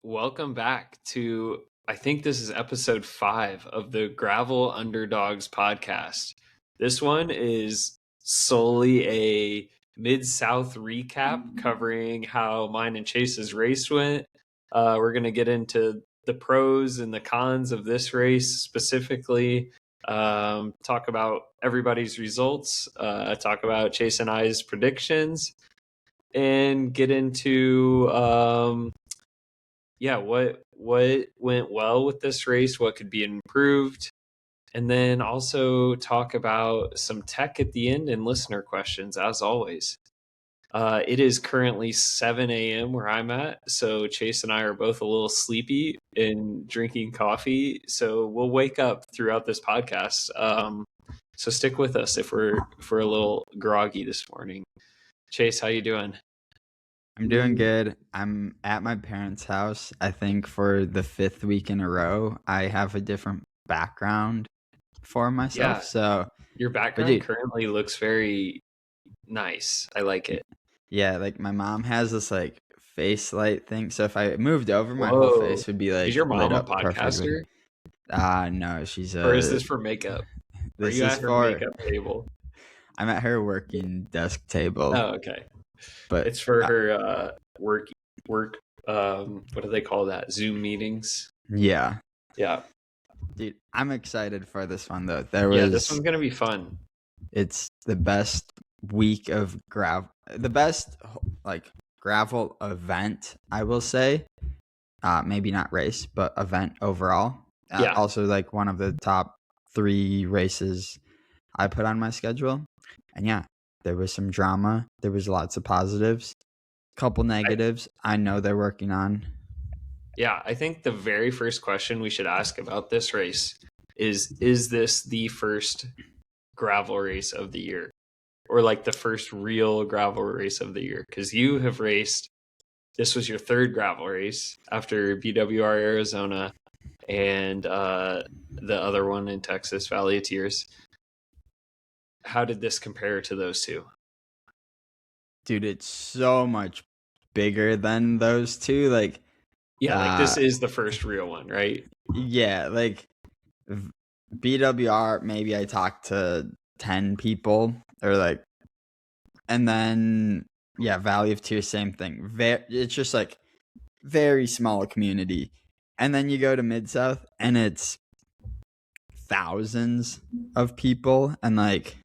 Welcome back to, I think this is episode 5 of the Gravel Underdogs podcast. This one is solely a Mid-South recap covering how mine and Chase's race went. We're going to get into the pros and the cons of this race specifically, talk about everybody's results, talk about Chase and I's predictions, and get into what went well with this race, what could be improved, and then also talk about some tech at the end and listener questions as always. It is currently 7 a.m. where I'm at, so Chase and I are both a little sleepy and drinking coffee, so we'll wake up throughout this podcast. So stick with us if we're a little groggy this morning. Chase, how you doing? I'm doing good. I'm at my parents' house. I think for the 5th week in a row, I have a different background for myself. Yeah. So Your background currently looks very nice. I like it. yeah, like my mom has this like face light thing. So if I moved over, my Whoa. whole face would be like Is your mom lit a up perfectly. podcaster? No, she's Or is this for makeup? Are this you is at her for makeup table? I'm at her working desk table. Oh, okay. But It's for her work what do they call that? Zoom meetings? yeah. Yeah. Dude, I'm excited for this one though. This one's gonna be fun. It's the best week of the best like gravel event, I will say. Maybe not race, but event overall. Yeah. Also like one of the top 3 races I put on my schedule. And yeah, there was some drama. There was lots of positives, couple negatives. I know they're working on. Yeah, I think the very first question we should ask about this race is this the first gravel race of the year? Or like the first real gravel race of the year? Because you have raced, this was your 3rd gravel race after BWR Arizona and the other one in Texas, Valley of Tears. How did this compare to those two? Dude, it's so much bigger than those two. Like, yeah, like this is the first real one, right? Yeah, like BWR, maybe I talked to 10 people or like, and then yeah, Valley of Tears, same thing. It's just like very small community. And then you go to Mid-South and it's thousands of people and like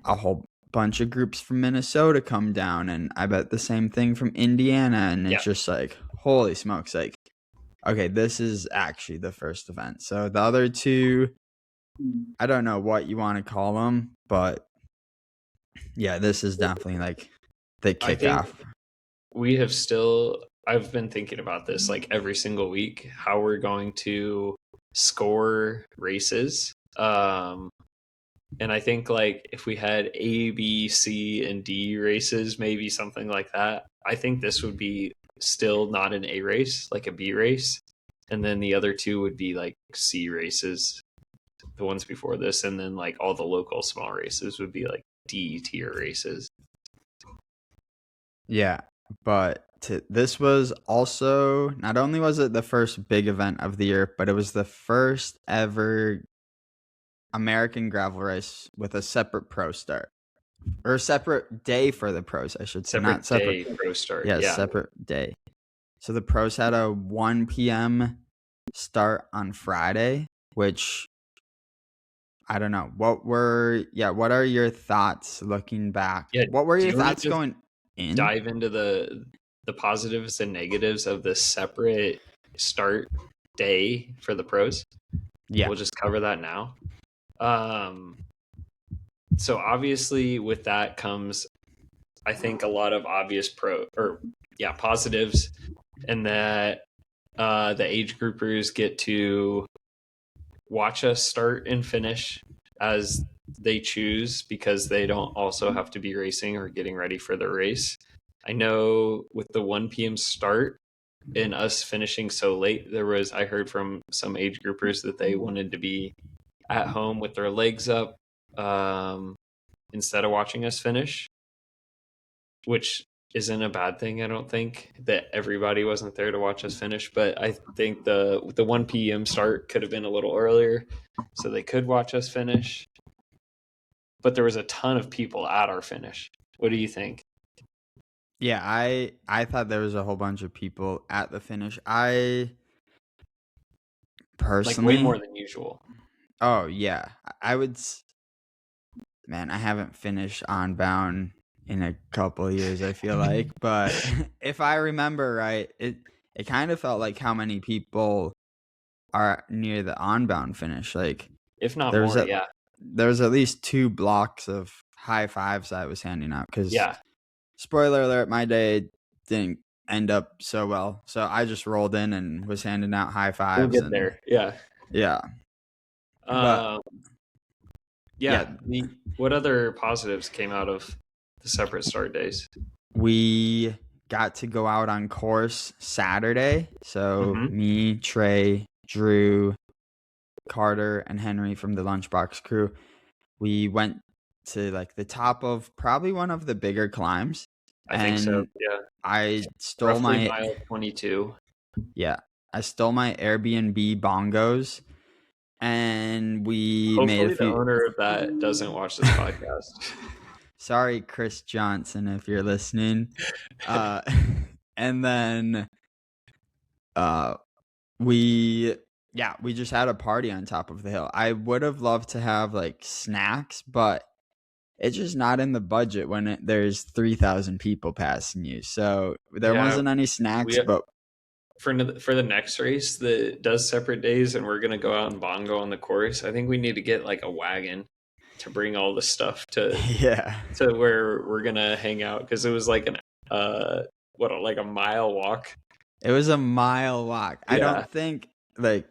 a whole bunch of groups from Minnesota come down, and I bet the same thing from Indiana, and it's just like, holy smokes, like, okay, this is actually the first event. So the other two, I don't know what you want to call them, but yeah, this is definitely like the kickoff. I've been thinking about this like every single week, how we're going to score races. And I think like if we had A, B, C, and D races, maybe something like that, I think this would be still not an A race, like a B race. And then the other two would be like C races, the ones before this. And then like all the local small races would be like D tier races. Yeah, but this was also, not only was it the first big event of the year, but it was the first ever American gravel race with a separate pro start, or a separate day for the pros, I should say. Not separate day pro start. Yeah, separate day. So the pros had a 1 p.m. start on Friday, which I don't know. What are your thoughts looking back? Yeah, what were your thoughts going in? Dive into the positives and negatives of the separate start day for the pros. Yeah, we'll just cover that now. So obviously with that comes, I think, a lot of obvious positives, and that the age groupers get to watch us start and finish as they choose, because they don't also have to be racing or getting ready for the race. I know with the 1 p.m. start and us finishing so late, I heard from some age groupers that they wanted to be at home with their legs up instead of watching us finish, which isn't a bad thing. I don't think that everybody wasn't there to watch us finish, but I think the 1 p.m. start could have been a little earlier, so they could watch us finish. But there was a ton of people at our finish. What do you think? Yeah, I thought there was a whole bunch of people at the finish. I Like way more personally, than usual. oh yeah, I would. Man, I haven't finished On Bound in a couple of years, I feel like, but if I remember right, it kind of felt like how many people are near the On Bound finish. Like If not there was more, at yeah. there was at least 2 blocks of high fives I was handing out because Yeah, spoiler alert, my day didn't end up so well. So I just rolled in and was handing out high we'll fives get and there. Yeah. yeah. But Um, yeah, yeah. What other positives came out of the separate start days? we got to go out on course Saturday. So Mm-hmm. me, Trey, Drew, Carter, and Henry from the Lunchbox crew, we went to like the top of probably one of the bigger climbs. I think so. And Yeah. I stole Roughly my mile 22. I stole my Airbnb bongos and we made a Hopefully the few. owner of that doesn't watch this podcast. Sorry, Chris Johnson, if you're listening. Uh, and then uh, we just had a party on top of the hill. I would have loved to have like snacks, but it's just not in the budget when there's 3,000 people passing you. So there Yeah, wasn't any we snacks, but for the next race that does separate days, and we're gonna go out and bongo on the course. I think we need to get like a wagon to bring all the stuff yeah, to where we're gonna hang out, because it was like an like a mile walk. it was a mile walk. I Yeah, don't think like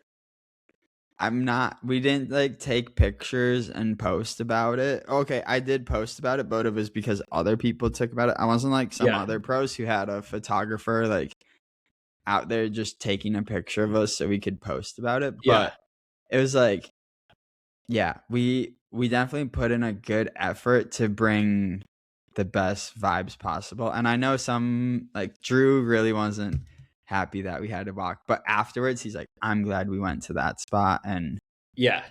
we didn't like take pictures and post about it. Okay, I did post about it, but it was because other people took about it. I wasn't like some yeah, other pros who had a photographer like out there just taking a picture of us so we could post about it. yeah, But it was like, yeah, we definitely put in a good effort to bring the best vibes possible. And I know some like Drew really wasn't happy that we had to walk, but afterwards he's like, I'm glad we went to that spot. And yeah.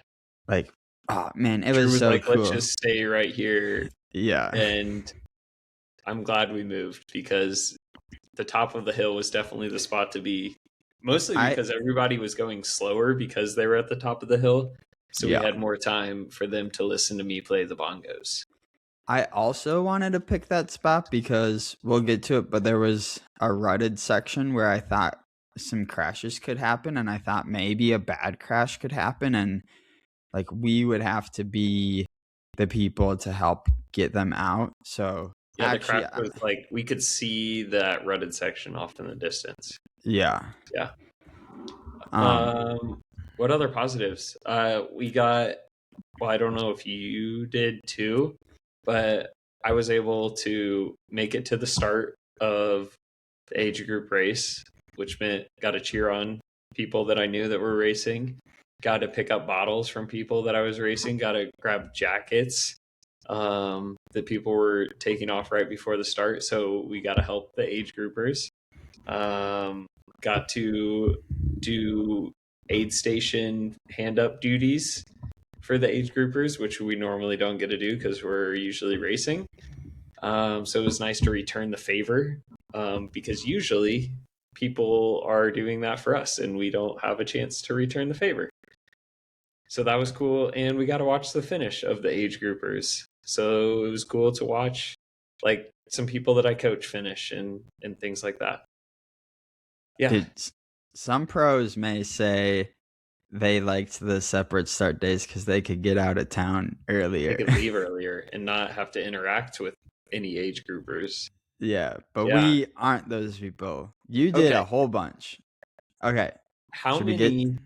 like, oh man, it Drew was was so like, let's cool. just stay right here, Yeah. and I'm glad we moved, because the top of the hill was definitely the spot to be. Mostly I because everybody was going slower because they were at the top of the hill. So we yeah. had more time for them to listen to me play the bongos. I also wanted to pick that spot because we'll get to it, but there was a rutted section where I thought some crashes could happen and I thought maybe a bad crash could happen and like we would have to be the people to help get them out. So Yeah, the actually crash was like, we could see that rutted section off in the distance. yeah. Yeah. Um What other positives? We got, well, I don't know if you did too, but I was able to make it to the start of the age group race, which meant got to cheer on people that I knew that were racing, got to pick up bottles from people that I was racing, got to grab jackets that people were taking off right before the start. So we got to help the age groupers. Got to do aid station hand up duties for the age groupers, which we normally don't get to do because we're usually racing. So it was nice to return the favor, because usually people are doing that for us and we don't have a chance to return the favor. So that was cool. And we got to watch the finish of the age groupers. So it was cool to watch like some people that I coach finish and things like that. Yeah. dude, some pros may say they liked the separate start days because they could get out of town They earlier. could leave earlier and not have to interact with any age groupers. Yeah, but Yeah. we aren't those people. You did Okay. a whole bunch. Okay. How Should we get many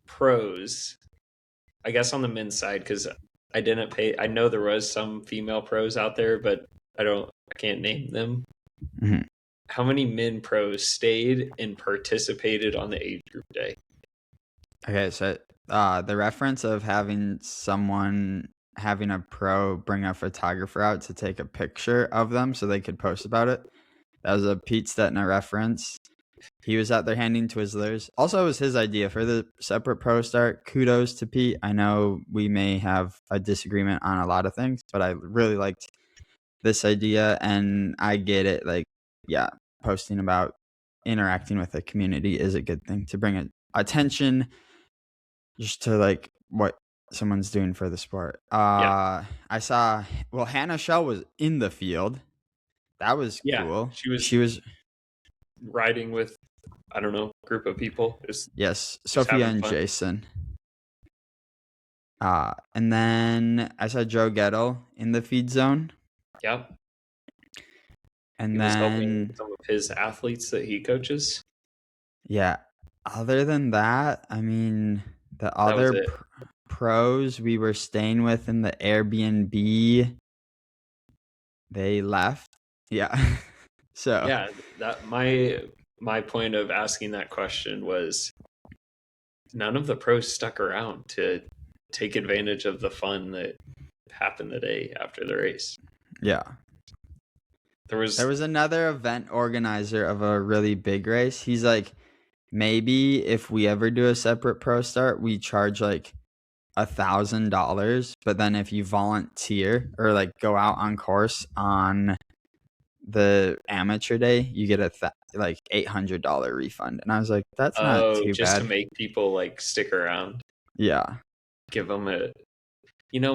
pros, I guess on the men's side, because I didn't pay, I know there was some female pros out there, but I can't name them. Mhm. How many men pros stayed and participated on the age group day? Okay, so the reference of having someone having a pro bring a photographer out to take a picture of them so they could post about it. That was a Pete Stetner reference. He was out there handing Twizzlers. Also, it was his idea for the separate pro start. Kudos to Pete. I know we may have a disagreement on a lot of things, but I really liked this idea, and I get it. Like, yeah, posting about interacting with the community is a good thing to bring attention just to like what someone's doing for the sport. I saw, well, Hannah Shell was in the field. That was cool. She was riding with, I don't know, a group of people. Yes, Sophia and fun. Jason. And then I saw Joe Gettle in the feed zone. Yep. And he then was helping some of his athletes that he coaches. Yeah. Other than that, I mean, the other pros we were staying with in the Airbnb, they left. Yeah. So yeah, that my point of asking that question was none of the pros stuck around to take advantage of the fun that happened the day after the race. Yeah. There was another event organizer of a really big race. He's like, maybe if we ever do a separate pro start, we charge like $1,000, but then if you volunteer or like go out on course on the amateur day, you get like $800 refund. And I was like, that's not too just bad. To make people like stick around. Yeah. Give them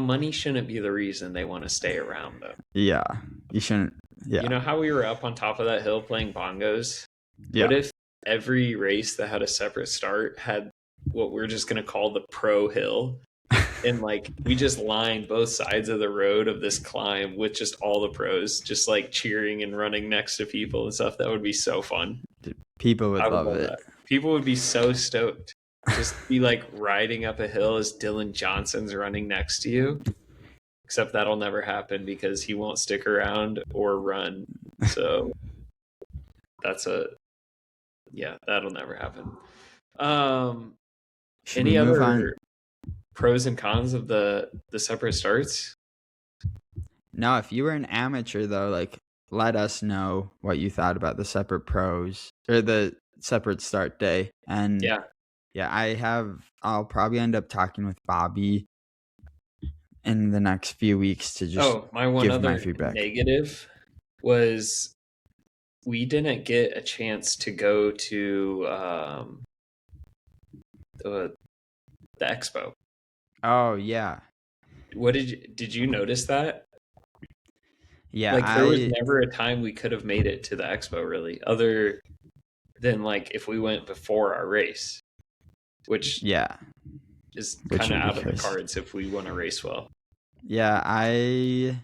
money shouldn't be the reason they want to stay around though. Yeah. You shouldn't. Yeah. You know how we were up on top of that hill playing bongos? Yeah. What if every race that had a separate start had what we're just going to call the pro hill? And like we just lined both sides of the road of this climb with just all the pros just like cheering and running next to people and stuff. That would be so fun. People would love it. That. People would be so stoked. Just be like riding up a hill as Dylan Johnson's running next to you. Except that'll never happen because he won't stick around or run. So that'll never happen. Any other pros and cons of the separate starts? No, if you were an amateur though, like let us know what you thought about the separate pros or the separate start day. And I'll probably end up talking with Bobby in the next few weeks to just give my feedback. Negative was we didn't get a chance to go to the expo. Oh yeah. What did you notice that? Yeah, like there was never a time we could have made it to the expo really, other than like if we went before our race, which is kind of out of the cards if we want to race well. Yeah, I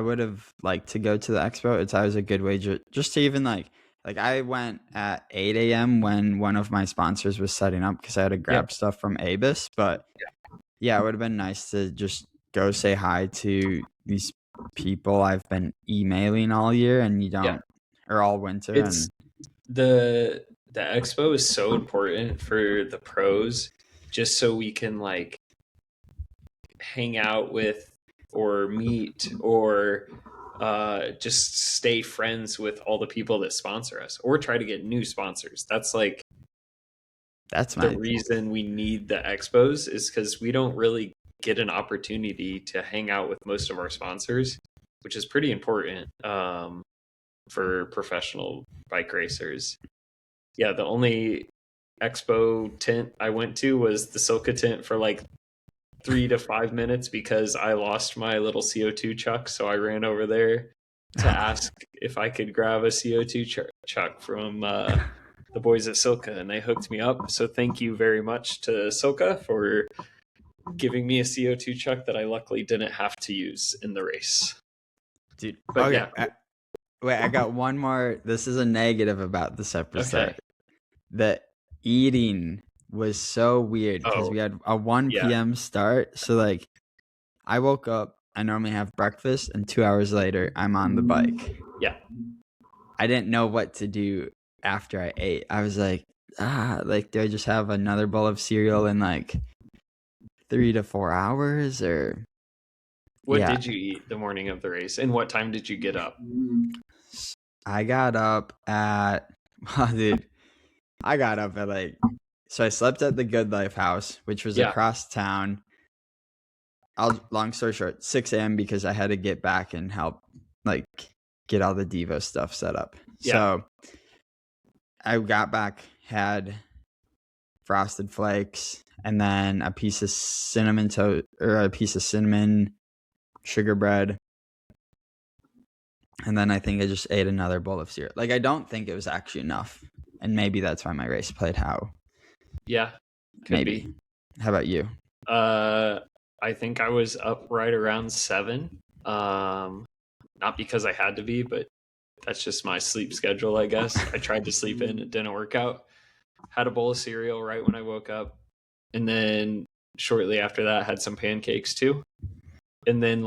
would have liked to go to the expo. It's always a good way just to even like I went at 8 a.m. when one of my sponsors was setting up because I had to grab stuff from Abus. But yeah, it would have been nice to just go say hi to these people I've been emailing all year and you don't or all winter. It's the expo is so important for the pros just so we can like hang out with or meet or just stay friends with all the people that sponsor us or try to get new sponsors. That's the reason we need the expos is because we don't really get an opportunity to hang out with most of our sponsors, which is pretty important for professional bike racers. Yeah, the only expo tent I went to was the Silka tent for like 3 to 5 minutes because I lost my little CO2 chuck. So I ran over there to ask if I could grab a CO2 chuck from the boys at Silka, and they hooked me up. So thank you very much to Silka for giving me a CO2 chuck that I luckily didn't have to use in the race. Dude, but I got one more. This is a negative about the separate start. The eating was so weird because we had a 1 p.m. start. So like I woke up, I normally have breakfast, and 2 hours later I'm on the bike. Yeah. I didn't know what to do after I ate. I was like, do I just have another bowl of cereal in like 3 to 4 hours or What did you eat the morning of the race, and what time did you get up? I got up at, dude, I got up at so I slept at the Good Life house, which was across town. Long story short, 6 a.m. because I had to get back and help get all the Devo stuff set up. Yeah. So I got back, had Frosted Flakes, and then a piece of cinnamon sugar bread. And then I think I just ate another bowl of cereal. I don't think it was actually enough. And maybe that's why my race played how. Yeah. Maybe. Be. How about you? I think I was up right around 7. Not because I had to be, but that's just my sleep schedule, I guess. I tried to sleep in, it didn't work out. Had a bowl of cereal right when I woke up, and then shortly after that had some pancakes too. And then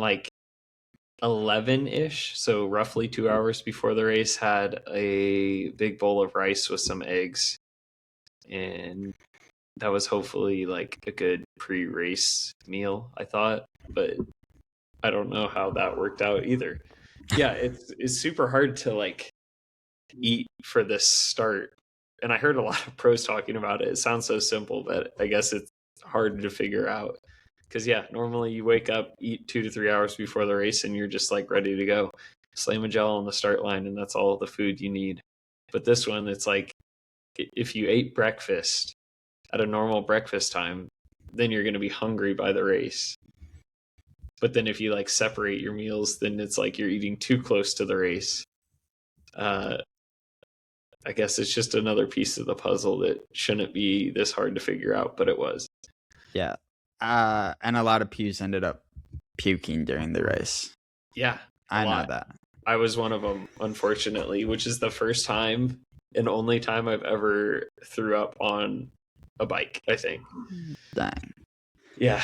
11-ish, so roughly 2 hours before the race, had a big bowl of rice with some eggs. And that was hopefully a good pre-race meal, I thought, but I don't know how that worked out either. Yeah, it's super hard to eat for this start. And I heard a lot of pros talking about it. It sounds so simple, but I guess it's hard to figure out. Because normally you wake up, eat 2 to 3 hours before the race, and you're just ready to go. Slam a gel on the start line, and that's all the food you need. But this one, it's if you ate breakfast at a normal breakfast time, then you're going to be hungry by the race. But then if you separate your meals, then it's you're eating too close to the race. I guess it's just another piece of the puzzle that shouldn't be this hard to figure out, but it was. Yeah. And a lot of pews ended up puking during the race. Yeah. I know that. I was one of them, unfortunately, which is the first time and only time I've ever threw up on a bike, I think. Dang. Yeah.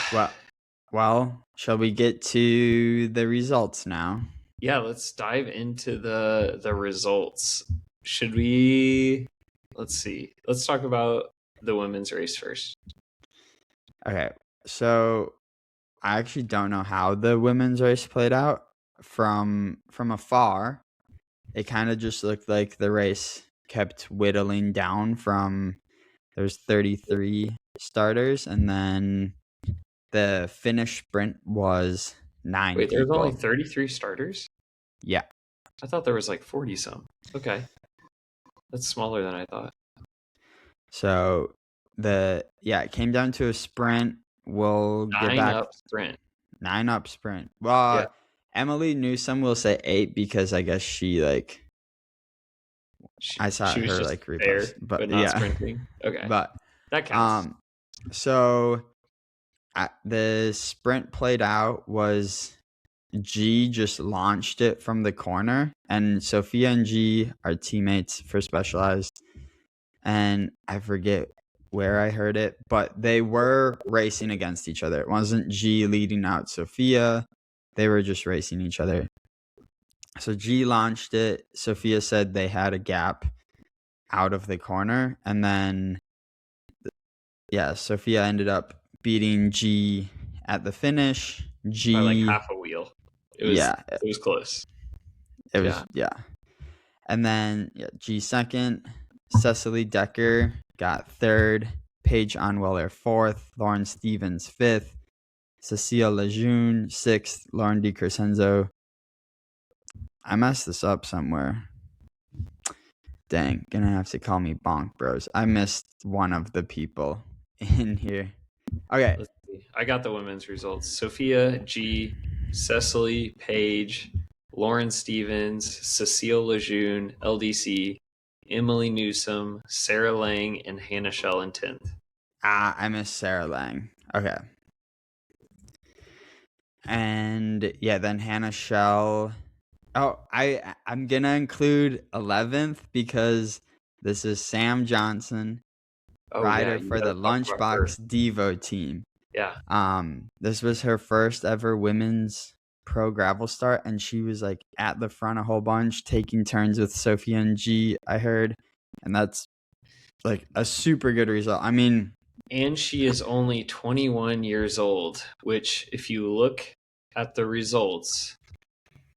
Well, shall we get to the results now? Yeah, let's dive into the results. Should we? Let's see. Let's talk about the women's race first. Okay. So I actually don't know how the women's race played out. From afar, it kind of just looked like the race kept whittling down from there's 33 starters, and then the finish sprint was 9 Wait, there's people. only 33 starters? Yeah. I thought there was 40 some. Okay. That's smaller than I thought. So it came down to a sprint. We'll get back. 9-up sprint. 9-up sprint. Well, yeah. Emily Newsome will say 8 because I guess she I saw her repost, but not sprinting. Okay, but that counts. So the sprint played out was G just launched it from the corner, and Sophia and G are teammates for Specialized, and I forget where I heard it, but they were racing against each other. It wasn't G leading out Sophia. They were just racing each other. So G launched it. Sophia said they had a gap out of the corner. And then, Sophia ended up beating G at the finish. G by half a wheel. It was close. It was, And then, G second. Cecily Decker got third. Paige Onweller fourth. Lauren Stevens fifth. Cecile Lejeune sixth. Lauren DiCrescenzo. I messed this up somewhere. Dang, gonna have to call me Bonk Bros. I missed one of the people in here. Okay. Let's see. I got the women's results. Sophia, G, Cecily, Paige, Lauren Stevens, Cecile Lejeune, LDC, Emily Newsome, Sarah Lang, and Hannah Shell in 10th. I missed Sarah Lang. Okay. And then Hannah Shell. Oh, I'm going to include 11th because this is Sam Johnson, rider for the Lunchbox Devo team. Yeah. This was her first ever women's pro gravel start, and she was at the front a whole bunch, taking turns with Sophia and G, I heard. And that's a super good result. I mean, and she is only 21 years old, which if you look at the results,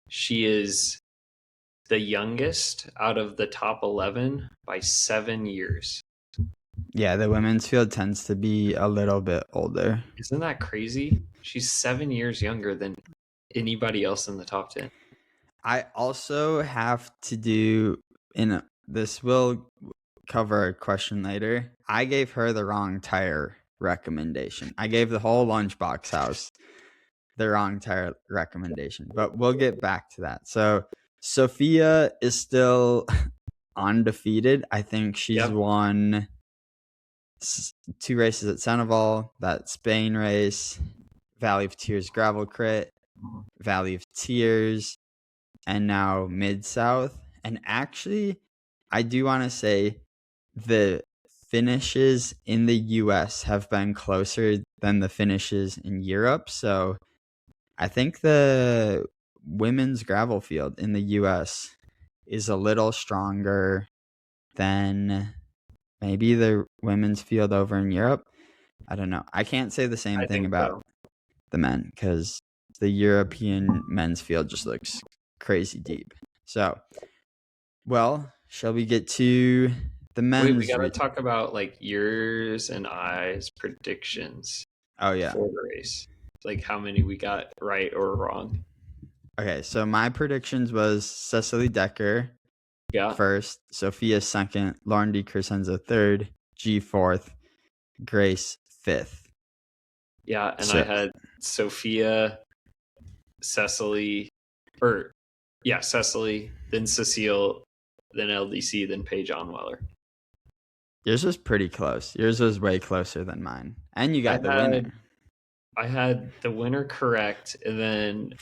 she is the youngest out of the top 11 by 7 years. Yeah, the women's field tends to be a little bit older. Isn't that crazy? She's 7 years younger than anybody else in the top 10. I also have to do this will cover a question later. I gave her the wrong tire recommendation. I gave the whole lunchbox house the wrong tire recommendation, but we'll get back to that. So Sophia is still undefeated. I think she's won 2 races at Seneval, that Spain race, Valley of Tears gravel crit, Valley of Tears, and now Mid-South. And actually, I do want to say the finishes in the US have been closer than the finishes in Europe. So I think the women's gravel field in the US is a little stronger than maybe the women's field over in Europe. I don't know. I can't say the same thing about the men because the European men's field just looks crazy deep. So, well, shall we get to the men's? Wait, we gotta talk about like yours and I's predictions. Oh yeah, for the race, like how many we got right or wrong. Okay, so my predictions was Cecily Decker first, Sophia second, Lauren D. Crescenzo third, G fourth, Grace fifth. Yeah, and I had Sophia, Cecily, Cecily, then Cecile, then LDC, then Paige Onweller. Yours was pretty close. Yours was way closer than mine. And you got the winner. I had the winner correct, and then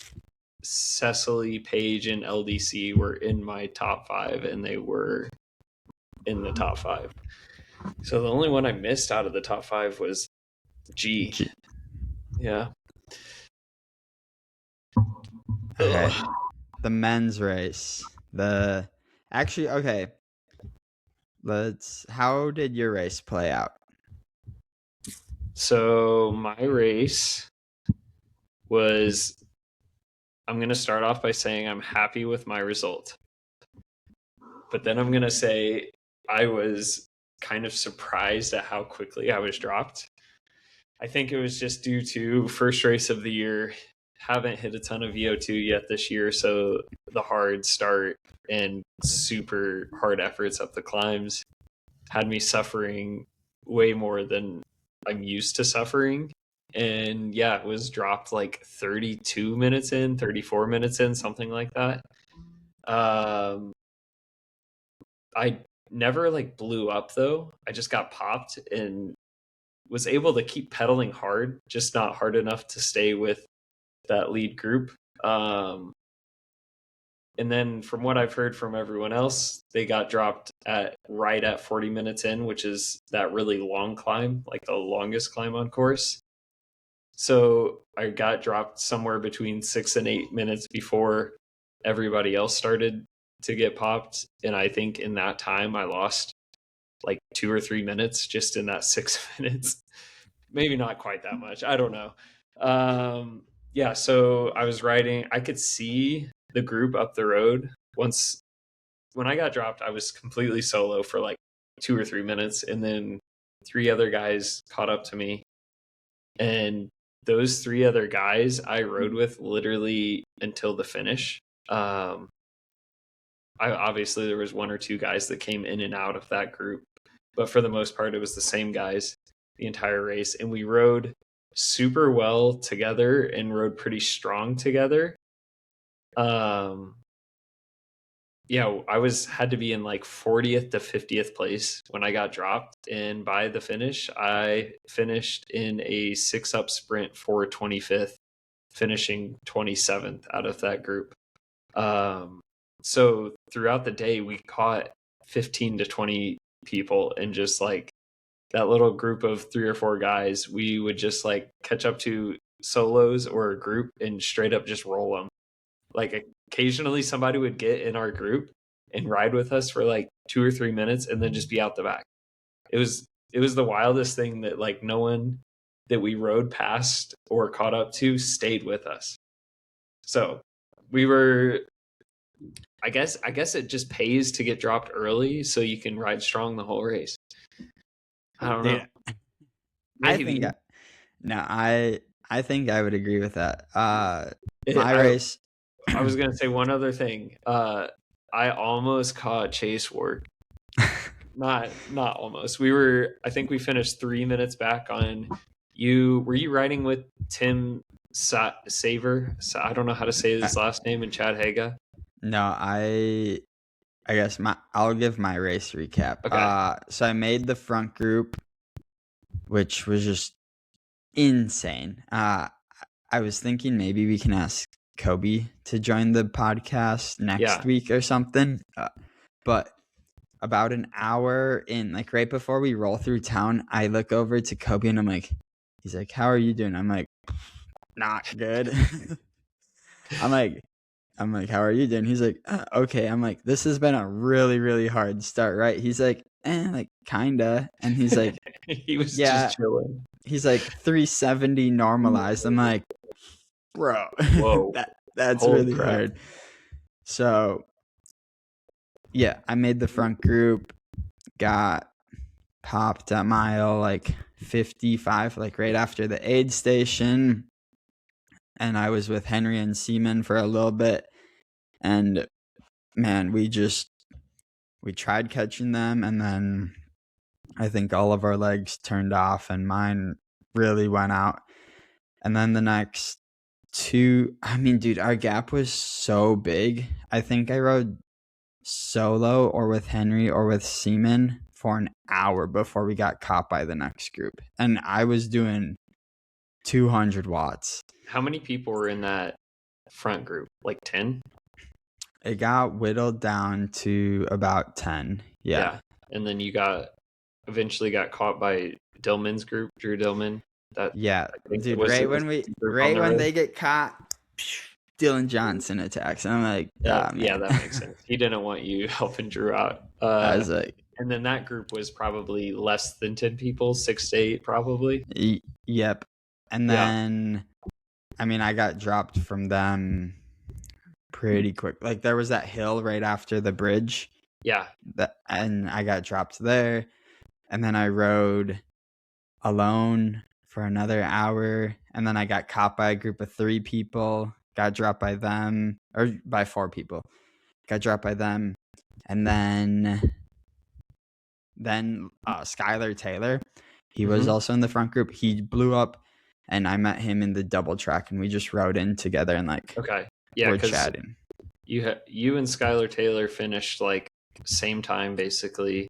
Cecily, Paige, and LDC were in my top 5, and they were in the top 5. So the only one I missed out of the top 5 was G. Yeah. Okay. The men's race. Okay. How did your race play out? So my race was, I'm going to start off by saying I'm happy with my result. But then I'm going to say I was kind of surprised at how quickly I was dropped. I think it was just due to first race of the year, haven't hit a ton of VO2 yet this year, so the hard start and super hard efforts up the climbs had me suffering way more than I'm used to suffering. And yeah, it was dropped like 32 minutes in, 34 minutes in, something like that. I never like blew up though. I just got popped and was able to keep pedaling hard, just not hard enough to stay with that lead group. And then from what I've heard from everyone else, they got dropped right at 40 minutes in, which is that really long climb, like the longest climb on course. So I got dropped somewhere between 6 and 8 minutes before everybody else started to get popped. And I think in that time I lost like 2 or 3 minutes just in that 6 minutes. Maybe not quite that much. I don't know. Yeah, so I was riding. I could see the group up the road. When I got dropped, I was completely solo for like 2 or 3 minutes, and then 3 other guys caught up to me. And those 3 other guys I rode with literally until the finish. Obviously there was 1 or 2 guys that came in and out of that group, but for the most part it was the same guys the entire race, and we rode super well together and rode pretty strong together. Yeah, I had to be in like 40th to 50th place when I got dropped, and by the finish I finished in a 6-up sprint for 25th, finishing 27th out of that group. So throughout the day we caught 15 to 20 people, and just like that little group of 3 or 4 guys, we would just like catch up to solos or a group and straight up just roll them. Like occasionally somebody would get in our group and ride with us for like 2 or 3 minutes and then just be out the back. It was the wildest thing that like no one that we rode past or caught up to stayed with us. So we were, I guess it just pays to get dropped early so you can ride strong the whole race. I don't know. I Maybe. think I think I would agree with that. My I race. was gonna say one other thing. I almost caught Chase Ward. Not almost. I think we finished 3 minutes back on you. Were you riding with Tim Saver? I don't know how to say his last name, and Chad Haga. No, I guess I'll give my race recap. Okay. So I made the front group, which was just insane. I was thinking maybe we can ask Kobe to join the podcast next week or something. But about an hour in, like right before we roll through town, I look over to Kobe and I'm like, he's like, "How are you doing?" I'm like, "Not good." I'm like, "How are you doing?" He's like, "Okay." I'm like, "This has been a really, really hard start, right?" He's like, like kinda. And he's like, he was "Yeah." just chilling. He's like 370 normalized. I'm like, bro, Whoa, that's holy really crap. hard. So yeah, I made the front group, got popped at mile like 55, like right after the aid station. And I was with Henry and Seaman for a little bit. And man, we tried catching them. And then I think all of our legs turned off and mine really went out. And then the next two, I mean, dude, our gap was so big. I think I rode solo or with Henry or with Seaman for an hour before we got caught by the next group. And I was doing 200 watts. How many people were in that front group? Like 10? It got whittled down to about 10. Yeah. And then you eventually got caught by Dillman's group, Drew Dillman. Dude, right when they get caught, Dylan Johnson attacks. And I'm like, that makes sense. He didn't want you helping Drew out. I was like, and then that group was probably less than 10 people, 6 to 8 probably. Yep. And then, I mean, I got dropped from them pretty quick. Like there was that hill right after the bridge. Yeah. And I got dropped there. And then I rode alone for another hour. And then I got caught by a group of 3 people, got dropped by them, or by 4 people, got dropped by them. And then Skylar Taylor, he was also in the front group. He blew up and I met him in the double track and we just rode in together and like, we're chatting. You and Skylar Taylor finished like same time basically.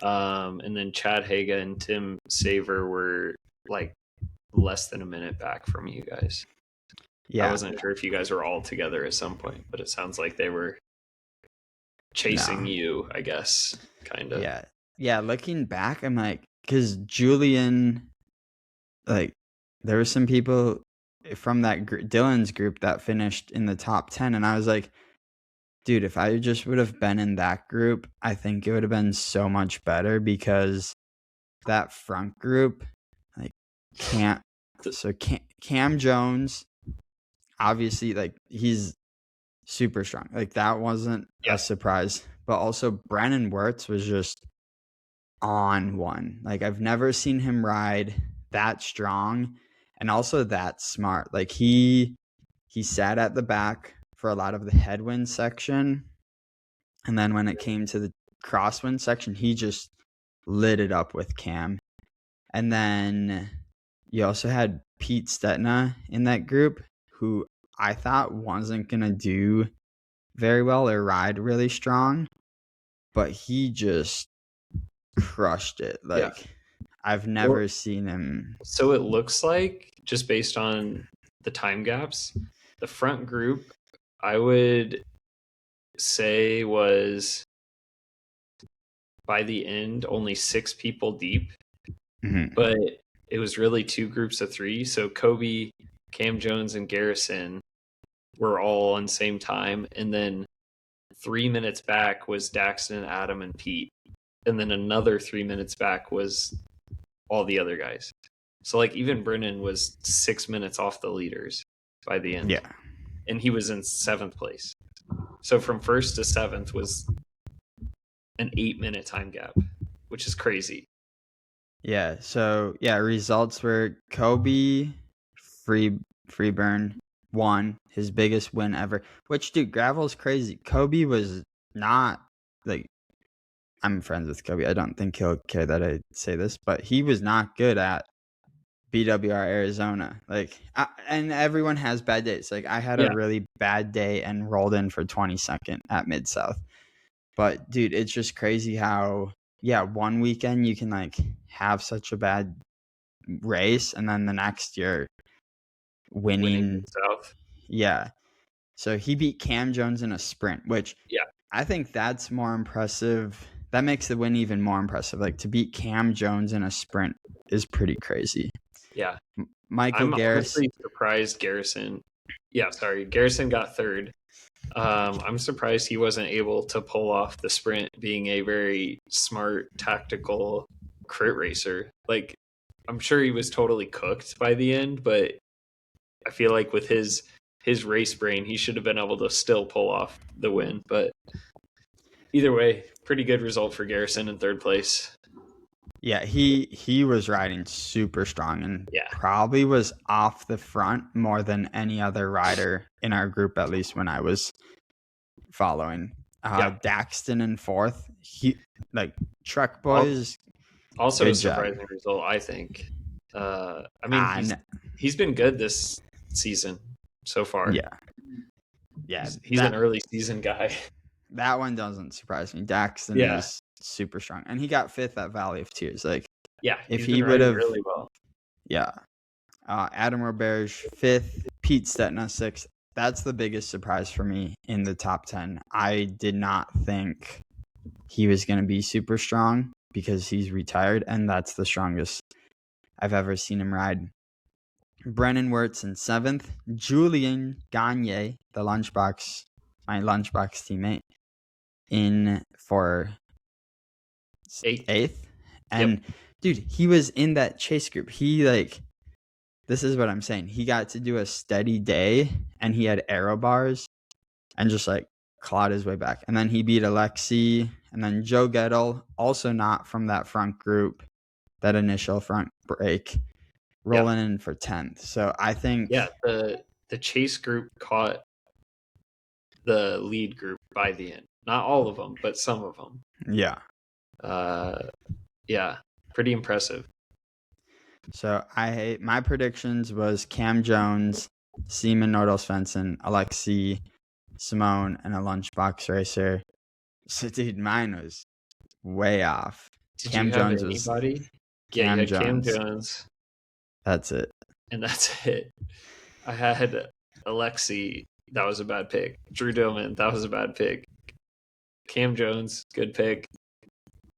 And then Chad Haga and Tim Saver were like less than a minute back from you guys. Yeah. I wasn't sure if you guys were all together at some point, but it sounds like they were chasing you, I guess, kind of. Yeah, looking back, I'm like, because Julian, like, there were some people from that Dylan's group that finished in the top 10, and I was like, dude, if I just would have been in that group, I think it would have been so much better because that front group, like, Cam Jones, obviously, like, he's super strong. Like, that wasn't a surprise. But also, Brennan Wirtz was just on one. Like, I've never seen him ride that strong and also that smart. Like, he sat at the back for a lot of the headwind section. And then when it came to the crosswind section, he just lit it up with Cam. And then you also had Pete Stetna in that group, who I thought wasn't going to do very well or ride really strong, but he just crushed it. Like, I've never seen him. So it looks like, just based on the time gaps, the front group, I would say, was by the end only 6 people deep. Mm-hmm. But it was really 2 groups of 3. So Kobe, Cam Jones, and Garrison were all on same time. And then 3 minutes back was Daxton, Adam, and Pete. And then another 3 minutes back was all the other guys. So like even Brennan was 6 minutes off the leaders by the end. Yeah. and he was in 7th place. So from 1st to 7th was an 8-minute time gap, which is crazy. Yeah. So yeah, results were Kobe Freeburn won his biggest win ever. Which, dude, gravel's crazy. Kobe was not like, I'm friends with Kobe. I don't think he'll care that I say this, but he was not good at BWR Arizona. And everyone has bad days. Like, I had a really bad day and rolled in for 22nd at Mid South. But dude, it's just crazy how one weekend you can like have such a bad race, and then the next year winning Mid South. Yeah. So he beat Cam Jones in a sprint, which I think that's more impressive. That makes the win even more impressive. Like, to beat Cam Jones in a sprint is pretty crazy. Yeah. Michael I'm Garrison. honestly surprised Garrison. Garrison got 3rd. I'm surprised he wasn't able to pull off the sprint, being a very smart, tactical crit racer. Like, I'm sure he was totally cooked by the end, but I feel like with his race brain, he should have been able to still pull off the win. But either way, pretty good result for Garrison in 3rd place. Yeah, he was riding super strong and probably was off the front more than any other rider in our group, at least when I was following. Daxton in 4th. He, like, Truck Boys. Also a surprising result, I think. I mean, he's been good this season so far. Yeah. He's an early season guy. That one doesn't surprise me. Daxton was super strong, and he got 5th at Valley of Tears. Like, if he would have really well. Yeah. Adam Roberge 5th, Pete Stetna 6th. That's the biggest surprise for me in the top 10. I did not think he was going to be super strong because he's retired, and that's the strongest I've ever seen him ride. Brennan Wirtz in 7th. Julian Gagne, my Lunchbox teammate, in for 8th. And dude, he was in that chase group. This is what I'm saying. He got to do a steady day, and he had aero bars and just like clawed his way back. And then he beat Alexi, and then Joe Gettle, also not from that front group, that initial front break, rolling in for 10th. So I think the chase group caught the lead group by the end. Not all of them, but some of them. Pretty impressive. So my predictions was Cam Jones, Seaman Nordal-Svensson, Alexi, Simone, and a Lunchbox racer. So dude, mine was way off. Cam Jones was anybody? Cam Jones. That's it. And that's it. I had Alexi. That was a bad pick. Drew Dillman. That was a bad pick. Cam Jones. Good pick.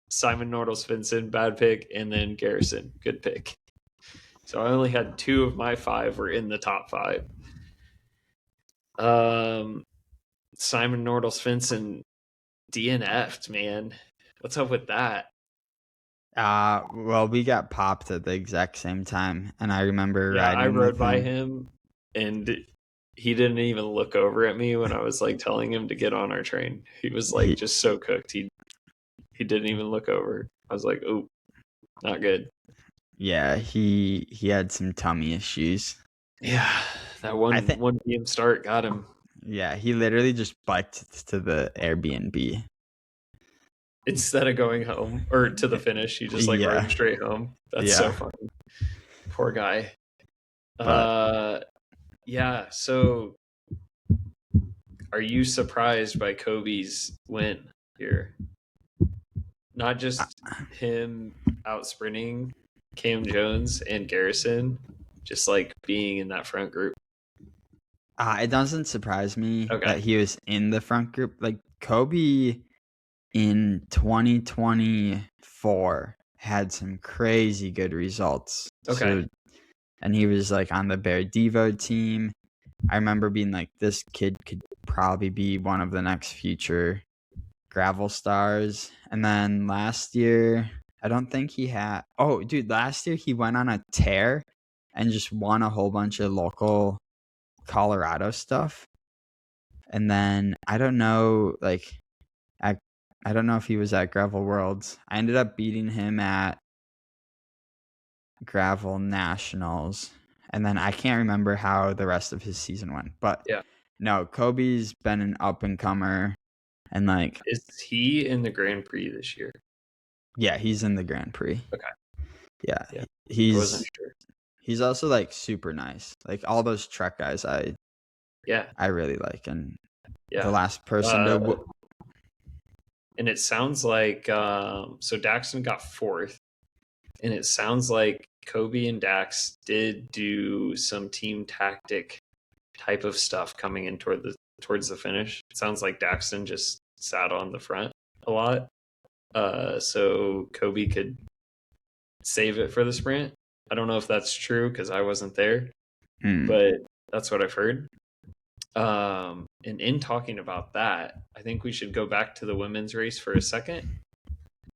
Simon Nordal-Svensson. Bad pick. And then Garrison. Good pick. So I only had 2 of my 5 were in the top 5. Simon Nordal-Svensson DNF'd, man. What's up with that? Well, we got popped at the exact same time, and I remember riding I rode by him, and he didn't even look over at me when I was like telling him to get on our train. He was like just so cooked. He didn't even look over. I was like, oh, not good. Yeah, he had some tummy issues. Yeah, that 1 p.m. start got him. Yeah, he literally just biked to the Airbnb. Instead of going home or to the finish, he just rode straight home. That's so funny. Poor guy. So are you surprised by Kobe's win here? Not just him out sprinting Cam Jones and Garrison, just like being in that front group. It doesn't surprise me that he was in the front group. Like, Kobe in 2024 had some crazy good results. And he was like on the Bear Devo team. I remember being like, this kid could probably be one of the next future gravel stars. And then last year, I don't think he had. Oh, dude, last year he went on a tear and just won a whole bunch of local Colorado stuff. And then I don't know, like I don't know if he was at Gravel Worlds. I ended up beating him at Gravel Nationals. And then I can't remember how the rest of his season went. But Yeah. no, Kobe's been an up and comer. And like, Is he in the Grand Prix this year? yeah, he's in the Grand Prix. Okay. Yeah. Yeah. I wasn't sure. He's also like super nice. Like all those Trek guys I really like. And the last person to and it sounds like so Daxton got 4th, and it sounds like Kobe and Dax did do some team tactic type of stuff coming in towards the finish. It sounds like Daxton just sat on the front a lot, so Kobe could save it for the sprint. I don't know if that's true because I wasn't there, but that's what I've heard. And in talking about that, I think we should go back to the women's race for a second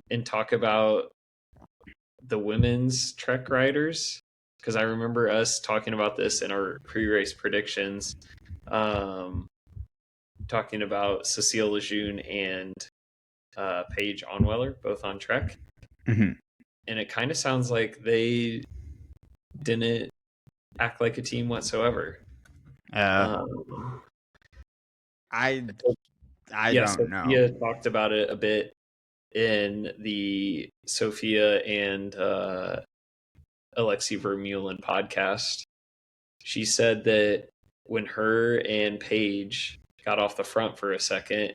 and talk about the women's Trek riders, because I remember us talking about this in our pre-race predictions, talking about Cecile Lejeune and Paige Onweller, both on Trek. Mm-hmm. And it kind of sounds like they didn't act like a team whatsoever. I don't know. Sophia talked about it a bit in the Sophia and Alexei Vermeulen podcast. She said that when her and Paige got off the front for a second,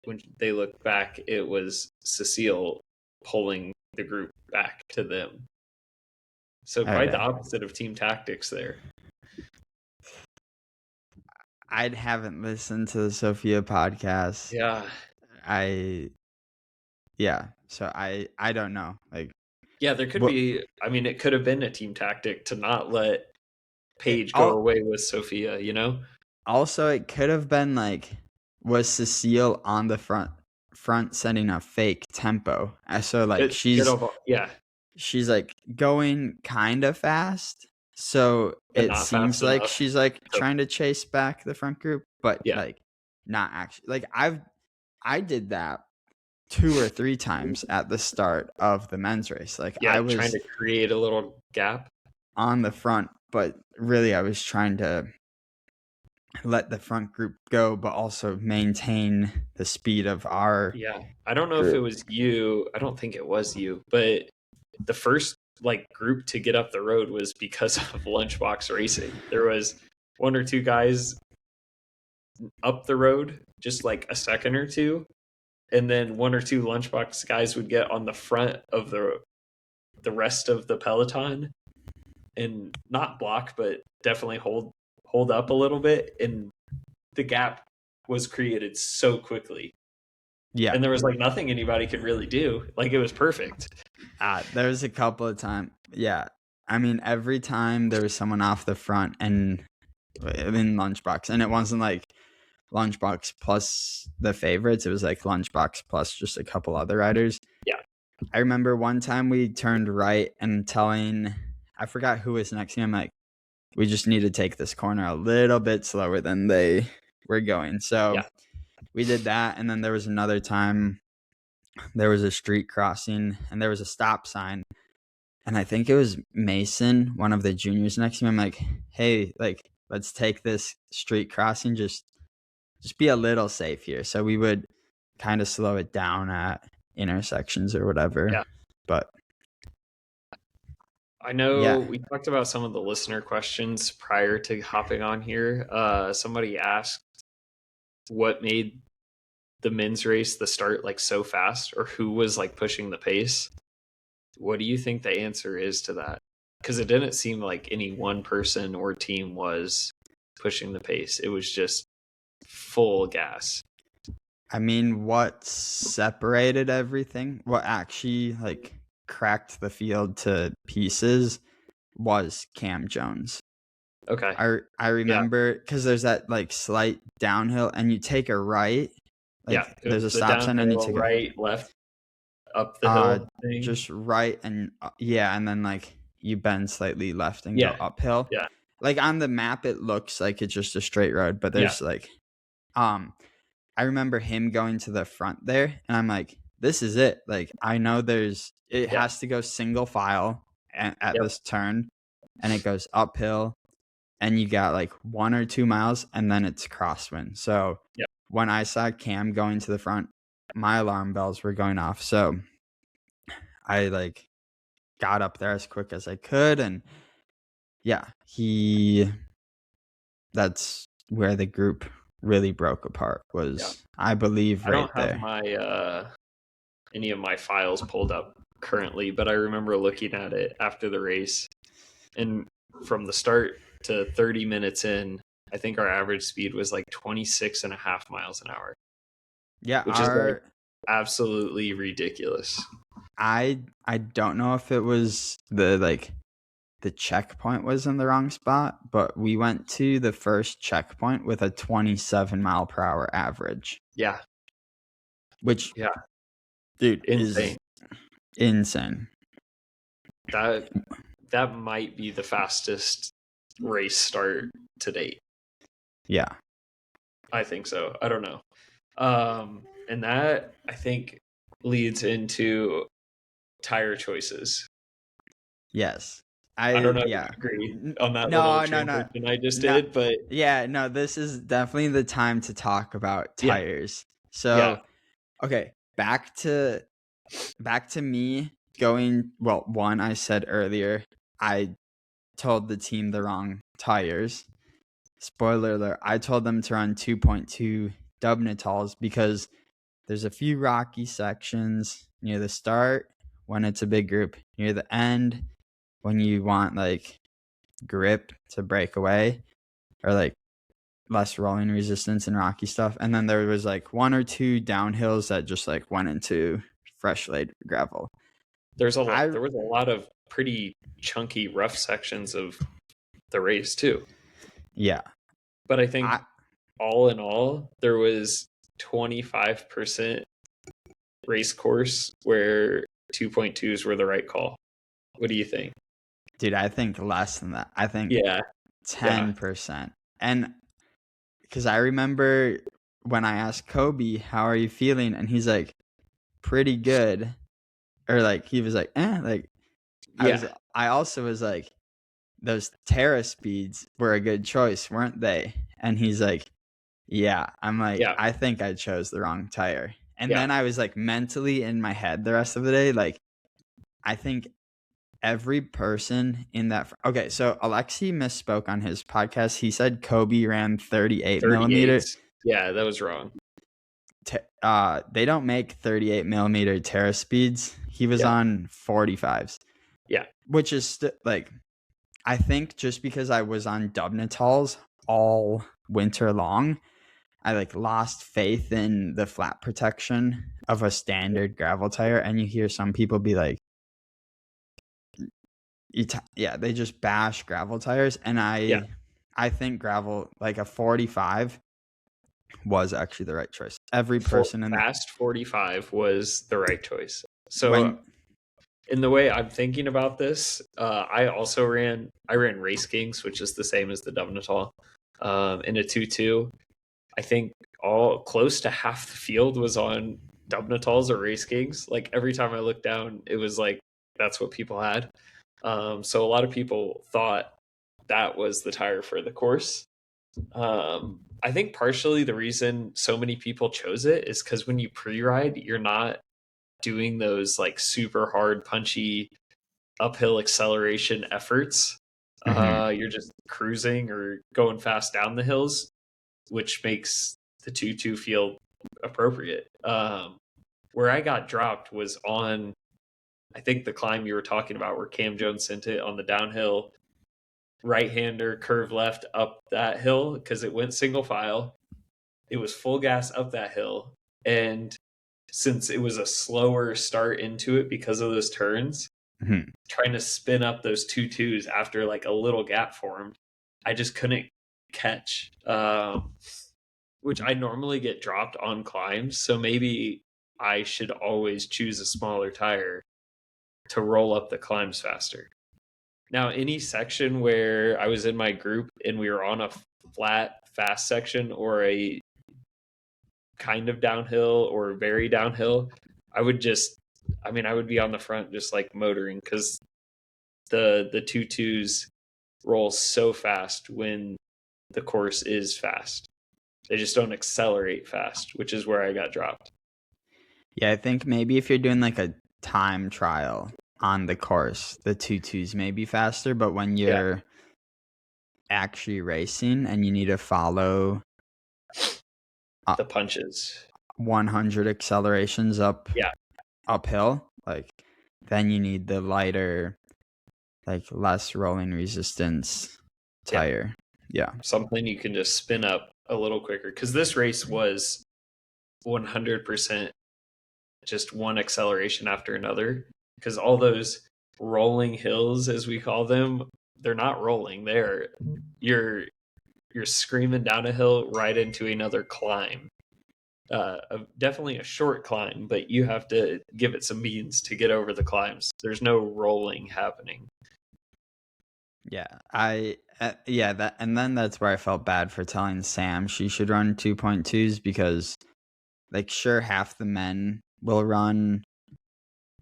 when they looked back, it was Cecile pulling the group back to them. So quite the opposite of team tactics there. I haven't listened to the Sophia podcast. So I don't know. Like, there could be. I mean, it could have been a team tactic to not let Paige go away with Sophia. You know. Also, it could have been like, was Cecile on the front sending a fake tempo? So like she's like going kind of fast. So it seems like she's like trying to chase back the front group, but like not actually. Like I did that 2 or 3 times at the start of the men's race. Like I was trying to create a little gap on the front, but really I was trying to let the front group go, but also maintain the speed of our. I don't know if it was you. I don't think it was you, but the first like group to get up the road was because of Lunchbox Racing. There was 1 or 2 guys up the road just like a second or two, and then 1 or 2 Lunchbox guys would get on the front of the rest of the peloton and not block, but definitely hold up a little bit, and the gap was created so quickly. And there was like nothing anybody could really do. Like it was perfect. There was a couple of times. I mean, every time there was someone off the front and in Lunchbox, and it wasn't like Lunchbox plus the favorites. It was like Lunchbox plus just a couple other riders. I remember one time we turned right and I forgot who was next to me. I'm like, we just need to take this corner a little bit slower than they were going. So we did that. And then there was another time there was a street crossing and there was a stop sign. And I think it was Mason, one of the juniors next to me. I'm like, hey, like, let's take this street crossing. Just be a little safe here. So we would kind of slow it down at intersections or whatever. But I know we talked about some of the listener questions prior to hopping on here. Somebody asked what made the men's race, the start, like so fast, or who was like pushing the pace. What do you think the answer is to that? Because it didn't seem like any one person or team was pushing the pace. It was just full gas. I mean, what separated everything, what actually like cracked the field to pieces was Cam Jones. Okay. I remember because there's that like slight downhill and you take a right. Like there's a stop sign and you take right, left, up the hill thing. Just right and and then like you bend slightly left and go uphill. Like on the map it looks like it's just a straight road, but there's like I remember him going to the front there, and I'm like, this is it. Like, I know it Yeah. has to go single file at Yep. this turn, and it goes uphill, and you got like 1 or 2 miles, and then it's crosswind. So Yep. when I saw Cam going to the front, my alarm bells were going off. So I like got up there as quick as I could, and yeah, that's where the group really broke apart was, I believe, I right don't have there. my any of my files pulled up currently, but I remember looking at it after the race, and from the start to 30 minutes in, I think our average speed was like 26 and a half miles an hour, Yeah, which is like absolutely ridiculous. I don't know if it was the checkpoint was in the wrong spot, but we went to the first checkpoint with a 27 mile per hour average. Yeah. Which, Yeah. dude, Insane. is insane. That might be the fastest race start to date. Yeah. I think so. I don't know. And that, I think, leads into tire choices. Yes. I don't know if Yeah. you agree on that No, little no, transition I just no. did, but Yeah, no, this is definitely the time to talk about yeah. tires. So, Yeah. okay, back to me going, well, one, I said earlier, I told the team the wrong tires. Spoiler alert, I told them to run 2.2 Dubnitals because there's a few rocky sections near the start when it's a big group, near the end when you want like grip to break away, or like less rolling resistance and rocky stuff. And then there was like 1 or 2 downhills that just like went into fresh laid gravel. There was a lot of pretty chunky rough sections of the race too. Yeah. But I think all in all, there was 25% race course where 2.2s were the right call. What do you think? Dude, I think less than that. I think 10%. And because I remember when I asked Kobe, how are you feeling? And he's like, pretty good. Or like, he was like, like, I also was like, those Terra speeds were a good choice, weren't they? And he's like, yeah. I'm like, I think I chose the wrong tire. And then I was like mentally in my head the rest of the day, like, I think every person in that. Okay, so Alexi misspoke on his podcast. He said Kobe ran 38 millimeter. Yeah, that was wrong. They don't make 38 millimeter Terra speeds. He was on 45s. Yeah. Which is like, I think just because I was on Dubnitals all winter long, I like lost faith in the flat protection of a standard gravel tire. And you hear some people be like, they just bash gravel tires. And I think gravel, like a 45 was actually the right choice. Every person in fast 45 was the right choice. So in the way I'm thinking about this, I ran Race Kings, which is the same as the Dubnital, in a 2.2. I think all close to half the field was on Dubnitals or Race Kings. Like every time I looked down, it was like that's what people had. So a lot of people thought that was the tire for the course. I think partially the reason so many people chose it is because when you pre-ride, you're not doing those like super hard, punchy uphill acceleration efforts. You're just cruising or going fast down the hills, which makes the 2.2 feel appropriate. Where I got dropped was on, I think, the climb you were talking about where Cam Jones sent it on the downhill. Right-hander curve left up that hill because it went single file. It was full gas up that hill. And since it was a slower start into it because of those turns, trying to spin up those 2.2s after like a little gap formed, I just couldn't catch, which I normally get dropped on climbs. So maybe I should always choose a smaller tire to roll up the climbs faster. Now, any section where I was in my group and we were on a flat, fast section or a kind of downhill or very downhill, I would be on the front just like motoring, because the tutus roll so fast when the course is fast. They just don't accelerate fast, which is where I got dropped. Yeah, I think maybe if you're doing like a time trial on the course, the tutus may be faster, but when you're actually racing and you need to follow The punches. 100 accelerations uphill, like then you need the lighter, like less rolling resistance tire. Yeah. Something you can just spin up a little quicker, because this race was 100% just one acceleration after another, because all those rolling hills, as we call them, they're not rolling. You're screaming down a hill right into another climb. Definitely a short climb, but you have to give it some means to get over the climbs. There's no rolling happening. Yeah, and then that's where I felt bad for telling Sam she should run 2.2s, because like sure half the men will run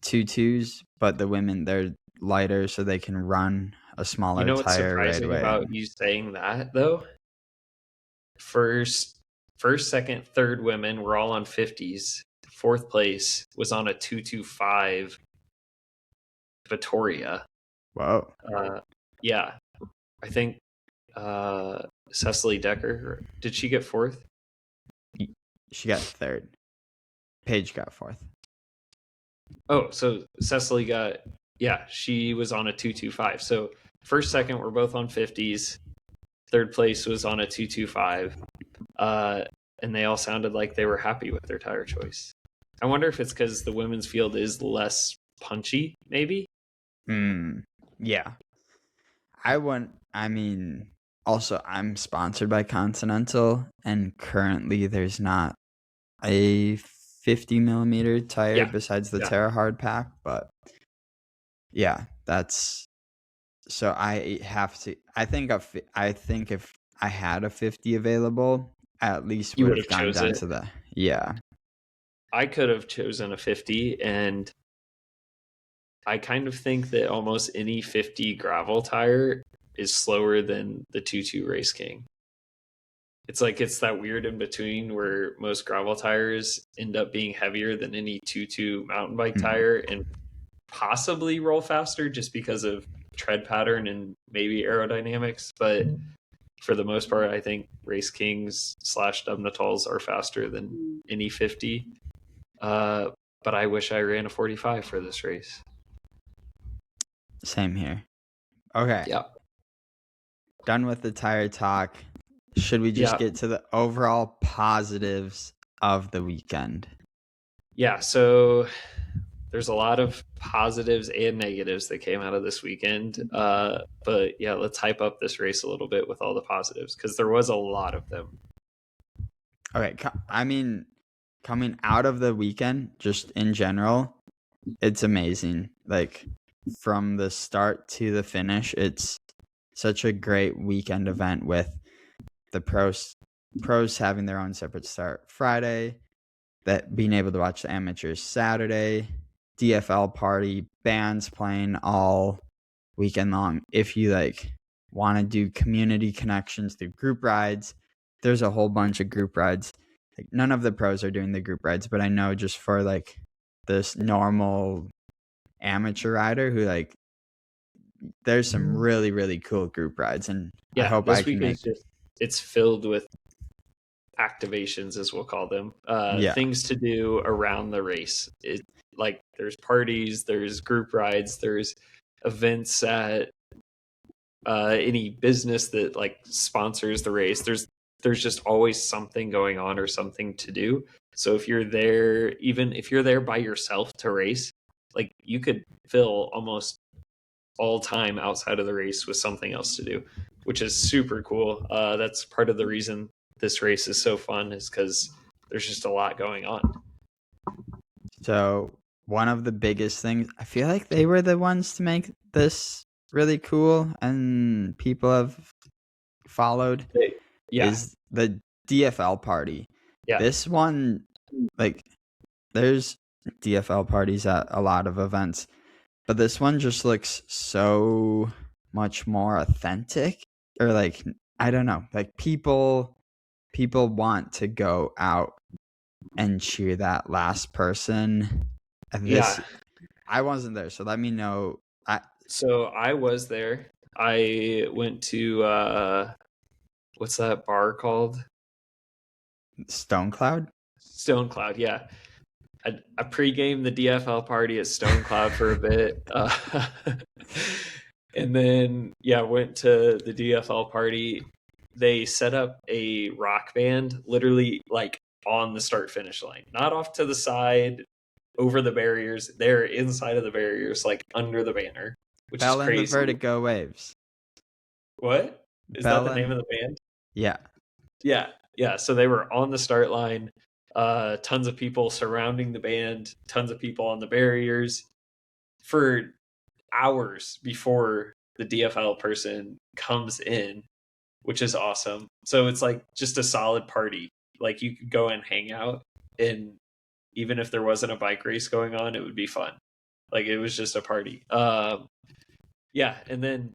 2.2s, but the women, they're lighter so they can run a smaller What's tire right surprising away. about you saying that though? First, second, third women were all on 50s. Fourth place was on a 225 Vittoria. Whoa. Yeah, I think Cecily Decker, did she get fourth? She got third. Paige got fourth. Oh, so Cecily got, she was on a 225. So first, second were both on 50s. Third place was on a 225. And they all sounded like they were happy with their tire choice. I wonder if it's because the women's field is less punchy, maybe? Yeah. Also, I'm sponsored by Continental, and currently there's not a 50 millimeter tire besides the Terra Hard Pack, but yeah, that's so I have to. I think if I had a 50 available, I at least would have gone down to the I could have chosen a 50, and I kind of think that almost any 50 gravel tire is slower than the 2.2 Race King. It's like it's that weird in between where most gravel tires end up being heavier than any 2.2 mountain bike tire and possibly roll faster just because of tread pattern and maybe aerodynamics. But for the most part, I think Race Kings / Dub Natals are faster than any 50. But I wish I ran a 45 for this race. Same here. Okay. Yeah. Done with the tire talk. Should we just get to the overall positives of the weekend? Yeah, so there's a lot of positives and negatives that came out of this weekend. But yeah, let's hype up this race a little bit with all the positives, because there was a lot of them. Okay, coming out of the weekend, just in general, it's amazing. Like from the start to the finish, it's such a great weekend event with the pros having their own separate start Friday, that being able to watch the amateurs Saturday, DFL party, bands playing all weekend long. If you like want to do community connections through group rides, there's a whole bunch of group rides. Like none of the pros are doing the group rides, but I know just for like this normal amateur rider who like, there's some really, really cool group rides, and I hope I can make. It's filled with activations, as we'll call them, things to do around the race. Like there's parties, there's group rides, there's events at any business that like sponsors the race. There's just always something going on or something to do. So if you're there, even if you're there by yourself to race, like you could fill almost all time outside of the race with something else to do, which is super cool. That's part of the reason this race is so fun, is because there's just a lot going on. So one of the biggest things, I feel like they were the ones to make this really cool and people have followed, is the DFL party. Yeah. This one, like, there's DFL parties at a lot of events, but this one just looks so much more authentic, or like, I don't know, like people want to go out and cheer that last person. This, Yeah. I wasn't there, so let me know. So I was there. I went to what's that bar called? Stone Cloud. Stone Cloud. Yeah. I pregame the DFL party at Stone Cloud for a bit. And then yeah, went to the DFL party. They set up a rock band literally like on the start finish line, not off to the side over the barriers. They're inside of the barriers, like under the banner, which is Bell and the crazy. Vertigo Waves. What is that? Bell The name and of the band? yeah. Yeah. So they were on the start line. Tons of people surrounding the band. Tons of people on the barriers for hours before the DFL person comes in, which is awesome. So it's like just a solid party. Like you could go and hang out, and even if there wasn't a bike race going on, it would be fun. Like it was just a party. Yeah, and then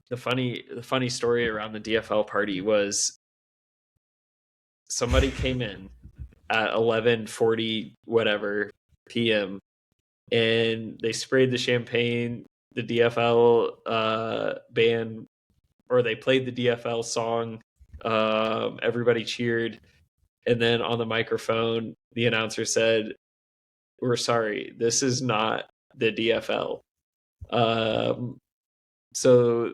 the funny story around the DFL party was somebody came in at 11:40 whatever p.m. and they sprayed the champagne. The DFL band, or they played the DFL song. Everybody cheered, and then on the microphone, the announcer said, "We're sorry, this is not the DFL." Um, so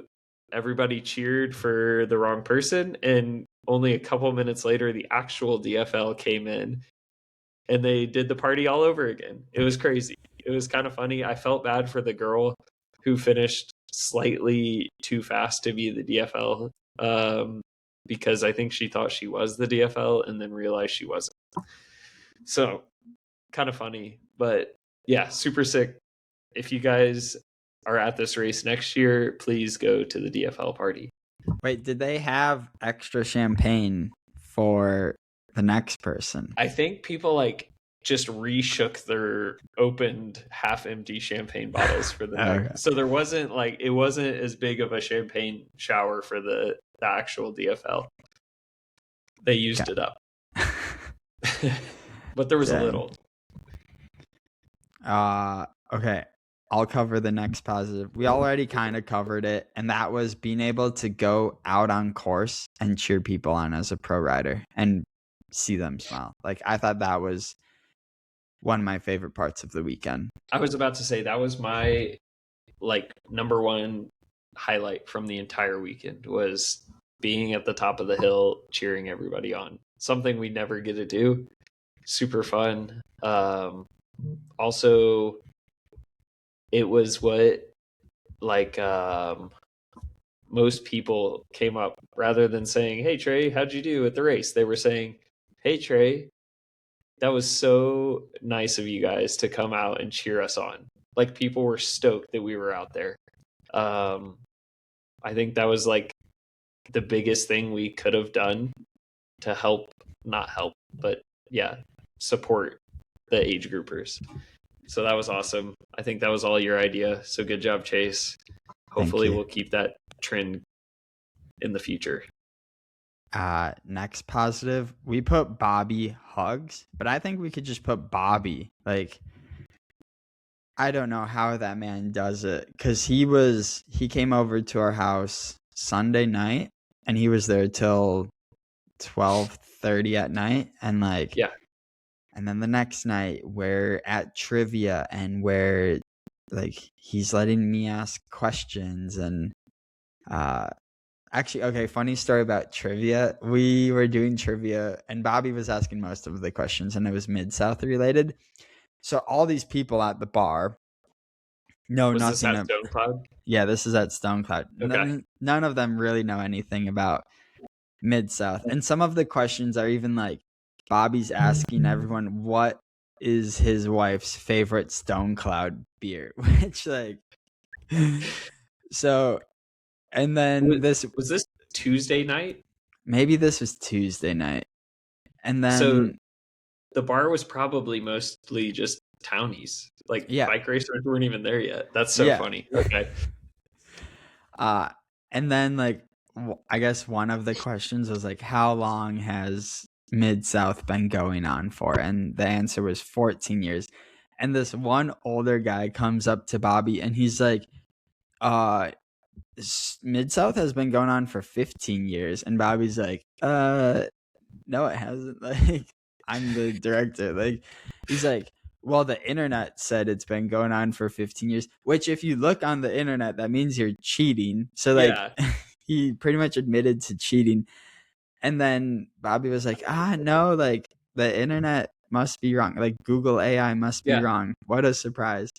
everybody cheered for the wrong person, and only a couple minutes later, the actual DFL came in, and they did the party all over again. It was crazy. It was kind of funny. I felt bad for the girl who finished slightly too fast to be the DFL, because I think she thought she was the DFL and then realized she wasn't. So kind of funny, but yeah, super sick. If you guys are at this race next year, please go to the DFL party. Wait, did they have extra champagne for the next person? I think people like just reshook their opened half empty champagne bottles for the next. Okay. So there wasn't like it wasn't as big of a champagne shower for the actual DFL. They used it up. But there was a little. Okay. I'll cover the next positive. We already kind of covered it, and that was being able to go out on course and cheer people on as a pro rider and see them smile. Like, I thought that was one of my favorite parts of the weekend. I was about to say that was my like number one highlight from the entire weekend was being at the top of the hill cheering everybody on. Something we never get to do. Super fun. Also, it was what like most people came up rather than saying, "Hey Trey, how'd you do at the race?" They were saying, "Hey Trey, that was so nice of you guys to come out and cheer us on." Like people were stoked that we were out there. I think that was like the biggest thing we could have done to help, not help, but yeah, support the age groupers. So that was awesome. I think that was all your idea. So good job, Chase. Hopefully we'll keep that trend in the future. Next positive, we put Bobby hugs, but I think we could just put Bobby. Like, I don't know how that man does it, because he came over to our house Sunday night and he was there till 12:30 at night, and like, yeah. And then the next night we're at trivia and where like he's letting me ask questions. And actually, okay, funny story about trivia. We were doing trivia and Bobby was asking most of the questions and it was Mid-South related. So all these people at the bar know was nothing. This at Stone Cloud? Yeah, this is at Stone Cloud. Okay. None of them really know anything about Mid-South. And some of the questions are even like, Bobby's asking everyone what is his wife's favorite Stone Cloud beer, which like, so, and then was this Tuesday night? Maybe this was Tuesday night. And So then the bar was probably mostly just townies. Like yeah, bike racers weren't even there yet. That's so yeah. funny. Okay. Uh, and then like I guess one of the questions was like, how long has Mid South been going on for? And the answer was 14 years. And this one older guy comes up to Bobby and he's like, Mid South has been going on for 15 years. And Bobby's like, no, it hasn't. Like, I'm the director. Like, he's like, well, the internet said it's been going on for 15 years, which if you look on the internet, that means you're cheating. So, like, Yeah. he pretty much admitted to cheating. And then Bobby was like, no, like, the internet must be wrong. Like, Google AI must be Yeah. wrong. What a surprise.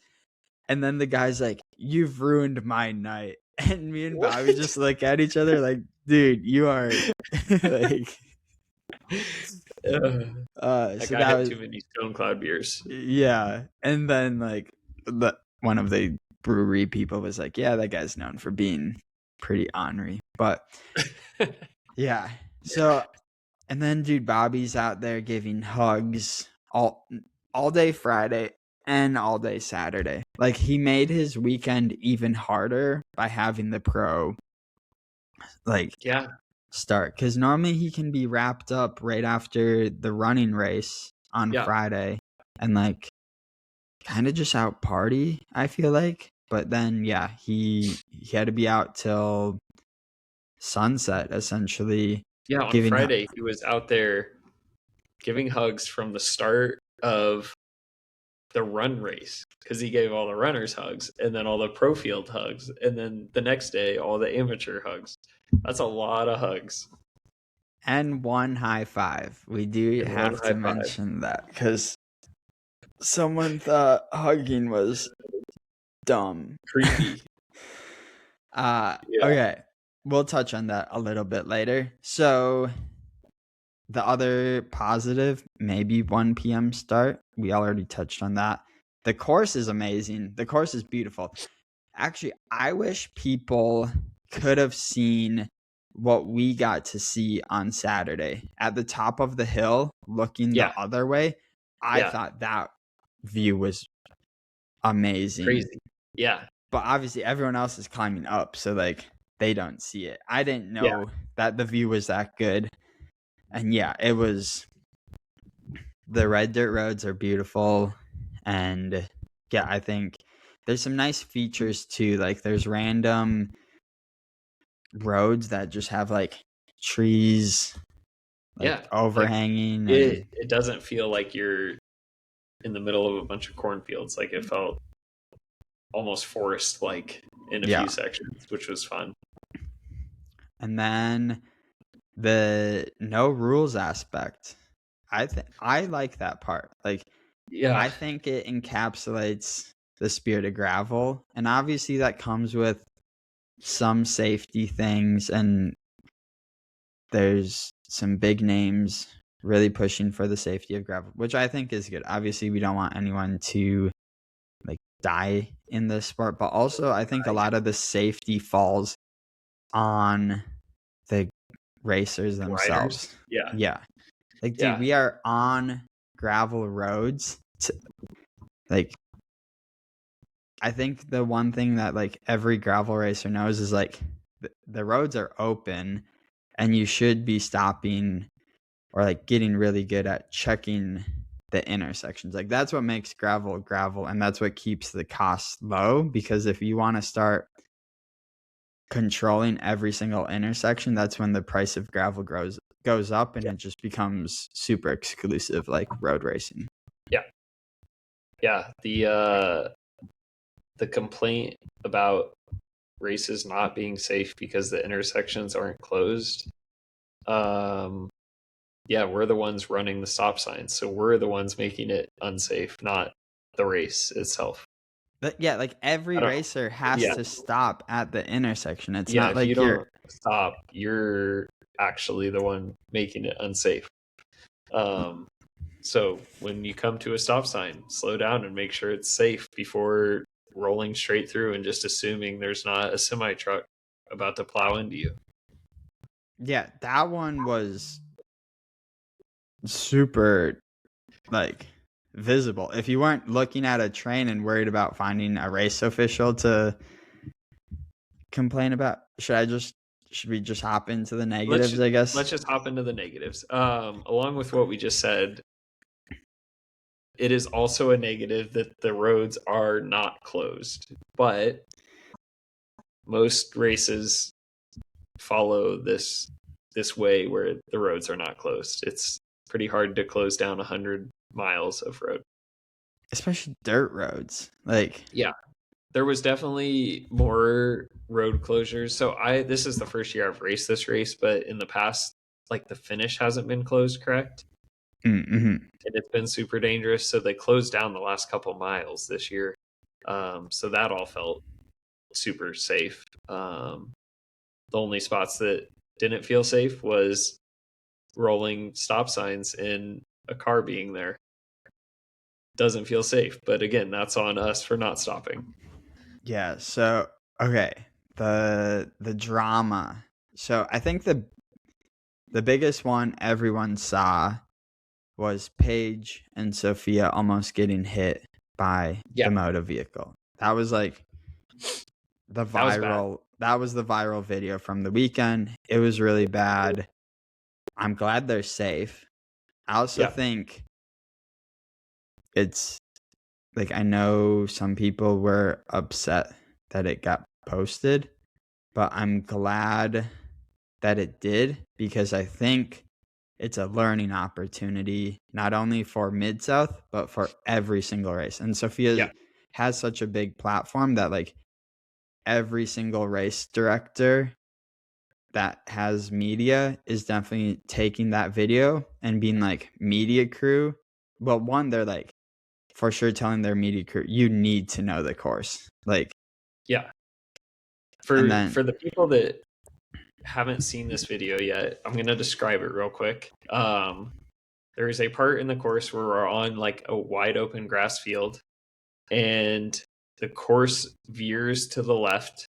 And then the guy's like, you've ruined my night. And me and Bobby What? just look at each other like, dude, you are like, That so guy that had was, too many Stone Cloud beers. yeah. And then like one of the brewery people was like, yeah, that guy's known for being pretty ornery. But yeah. So and then dude, Bobby's out there giving hugs all day Friday and all day Saturday. Like he made his weekend even harder by having the pro like Yeah. start, because normally he can be wrapped up right after the running race on Yeah. Friday and like kind of just out party, I feel like. But then yeah, he had to be out till sunset essentially. Yeah. On Giving Friday, he was out there giving hugs from the start of the run race because he gave all the runners hugs and then all the pro field hugs. And then the next day, all the amateur hugs. That's a lot of hugs. and one high five. We do And have one to high five. mention that because someone thought hugging was dumb. Creepy. Yeah. Okay. We'll touch on that a little bit later. So the other positive, maybe 1 p.m. start. We already touched on that. The course is amazing. The course is beautiful. Actually, I wish people could have seen what we got to see on Saturday at the top of the hill, looking Yeah. the other way. I Yeah. thought that view was amazing. Crazy. Yeah. But obviously, everyone else is climbing up, so like they don't see it. I didn't know that the view was that good. And yeah, it was. The red dirt roads are beautiful. And yeah, I think there's some nice features too. Like there's random roads that just have like trees like overhanging. Like, and it doesn't feel like you're in the middle of a bunch of cornfields. Like it felt almost forest like in a few sections, which was fun. And then the no rules aspect. I like that part. Like I think it encapsulates the spirit of gravel. And obviously that comes with some safety things, and there's some big names really pushing for the safety of gravel, which I think is good. Obviously we don't want anyone to like die in this sport, but also I think a lot of the safety falls on the racers themselves. Riders. Yeah. Like, dude, we are on gravel roads. Like, I think the one thing that like every gravel racer knows is like the roads are open and you should be stopping or like getting really good at checking the intersections. Like that's what makes gravel gravel, and that's what keeps the costs low, because if you want to start controlling every single intersection, that's when the price of gravel goes up and it just becomes super exclusive like road racing. Yeah. The complaint about races not being safe because the intersections aren't closed. We're the ones running the stop signs, so we're the ones making it unsafe, not the race itself. But yeah, like every racer has to stop at the intersection. It's not like you don't stop, you're actually the one making it unsafe. So when you come to a stop sign, slow down and make sure it's safe before rolling straight through and just assuming there's not a semi truck about to plow into you. Yeah, that one was super like visible. If you weren't looking at a train and worried about finding a race official to complain about, should we just hop into the negatives, I Let's guess? just hop into the negatives. Along with what we just said, it is also a negative that the roads are not closed, but most races follow this way where the roads are not closed. It's pretty hard to close down 100 miles of road. Especially dirt roads. Like, Yeah, there was definitely more road closures. So this is the first year I've raced this race, but in the past, like the finish hasn't been closed, correct? mm-hmm. And it's been super dangerous. So they closed down the last couple miles this year. So that all felt super safe. The only spots that didn't feel safe was rolling stop signs and a car being there. Doesn't feel safe, but again, that's on us for not stopping. Yeah, so okay, the drama. So I think the biggest one everyone saw was Paige and Sophia almost getting hit by Yeah, the motor vehicle. That was like that was bad. that was the viral video from the weekend. It was really bad. I'm glad they're safe. I also Yeah, think it's like, I know some people were upset that it got posted, but I'm glad that it did, because I think it's a learning opportunity, not only for Mid South, but for every single race. And Sophia yeah, has such a big platform that, like, every single race director that has media is definitely taking that video and being like, media crew. Well, one, they're like, for sure telling their media crew, you need to know the course. Like, yeah. and For then the people that haven't seen this video yet, I'm gonna describe it real quick. There is a part in the course where we're on like a wide open grass field, and the course veers to the left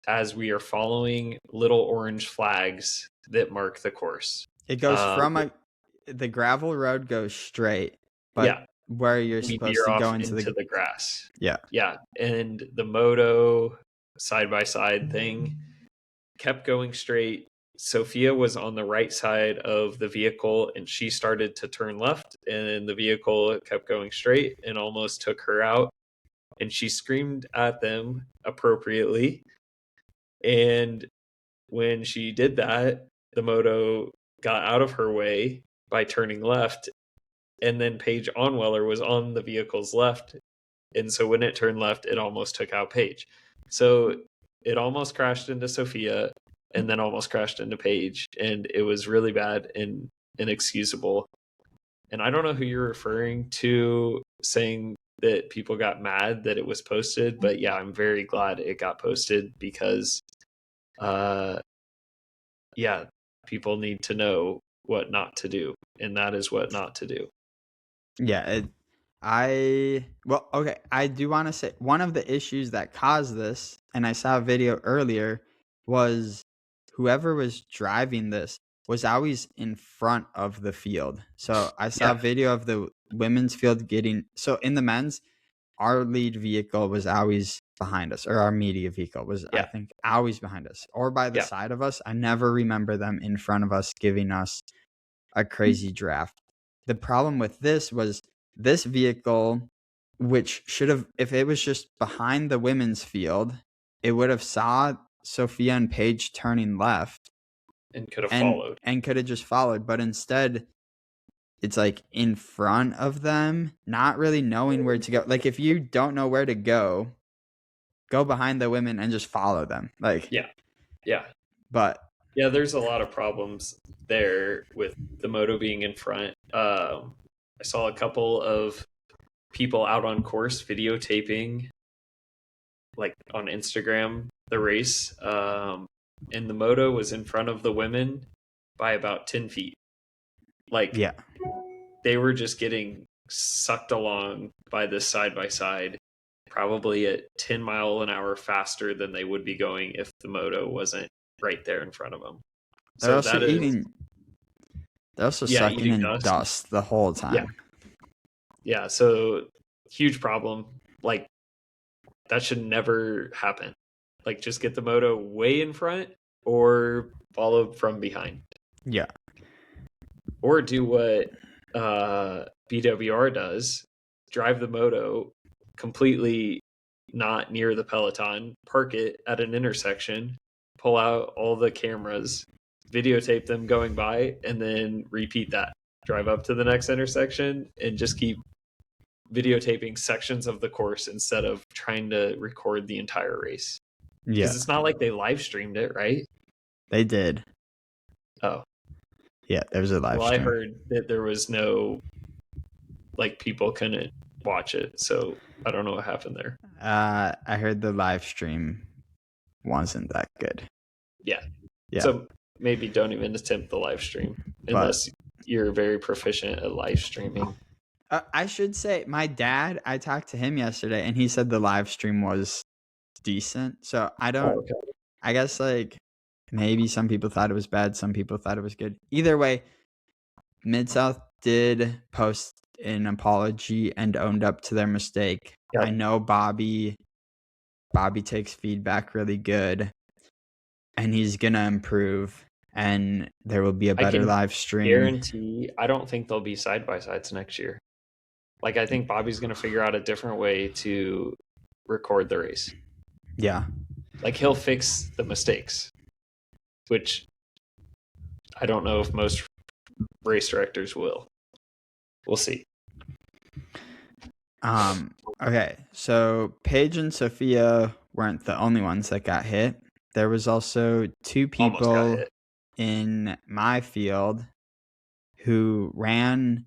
as we are following little orange flags that mark the course. it goes Um, from the gravel road goes straight, but yeah, where you're we supposed veer to go off into into the, the grass. yeah. Yeah, and the moto side by side thing kept going straight. Sophia was on the right side of the vehicle and she started to turn left, and the vehicle kept going straight and almost took her out. And she screamed at them appropriately. And when she did that, the moto got out of her way by turning left. And then Paige Onweller was on the vehicle's left. And so when it turned left, it almost took out Paige. So it almost crashed into Sophia and then almost crashed into Paige. And it was really bad and inexcusable. And I don't know who you're referring to saying that people got mad that it was posted, but yeah, I'm very glad it got posted because uh yeah, people need to know what not to do, and that is what not to do. Yeah, well, okay, I do want to say one of the issues that caused this, and I saw a video earlier, was whoever was driving this was always in front of the field. So I saw a Yeah, video of the women's field so in the men's, our lead vehicle was always behind us, or our media vehicle was, I yeah, think, always behind us or by the yeah, side of us. I never remember them in front of us giving us a crazy draft. The problem with this was this vehicle, which should have, if it was just behind the women's field, it would have saw Sophia and Paige turning left and could have and followed. could have just followed. But instead, it's like in front of them, not really knowing where to go. Like, if you don't know where to go behind the women and just follow them. Like, Yeah, yeah. but Yeah, there's a lot of problems there with the moto being in front. I saw a couple of people out on course videotaping, like on Instagram, the race, and the moto was in front of the women by about 10 feet. Like yeah. they were just getting sucked along by this side by side, probably at 10 mile an hour faster than they would be going if the moto wasn't right there in front of them. They're So also that is eating They're also Yeah, sucking eating in dust the whole time. Yeah. So huge problem. Like that should never happen. Like just get the moto way in front or follow from behind. Yeah. Or do what BWR does, drive the moto completely not near the peloton, park it at an intersection, pull out all the cameras, videotape them going by, and then repeat that. Drive up to the next intersection and just keep videotaping sections of the course instead of trying to record the entire race. Yeah. Because it's not like they live streamed it, right? They did. Oh. Yeah, there was a live stream. I heard that there was no, like, people couldn't watch it, so I don't know what happened there. I heard the live stream wasn't that good. Yeah. So maybe don't even attempt the live stream unless you're very proficient at live streaming. I should say my dad, I talked to him yesterday and he said the live stream was decent. So I guess like maybe some people thought it was bad, some people thought it was good. Either way, Mid-South did post an apology and owned up to their mistake. Yep. I know Bobby takes feedback really good and he's gonna improve and there will be a better live stream. Guarantee I don't think they'll be side by sides next year. Like I think Bobby's gonna figure out a different way to record the race. Yeah. Like he'll fix the mistakes, which I don't know if most race directors will. We'll see. Okay, so Paige and Sophia weren't the only ones that got hit. There was also two people in my field who ran.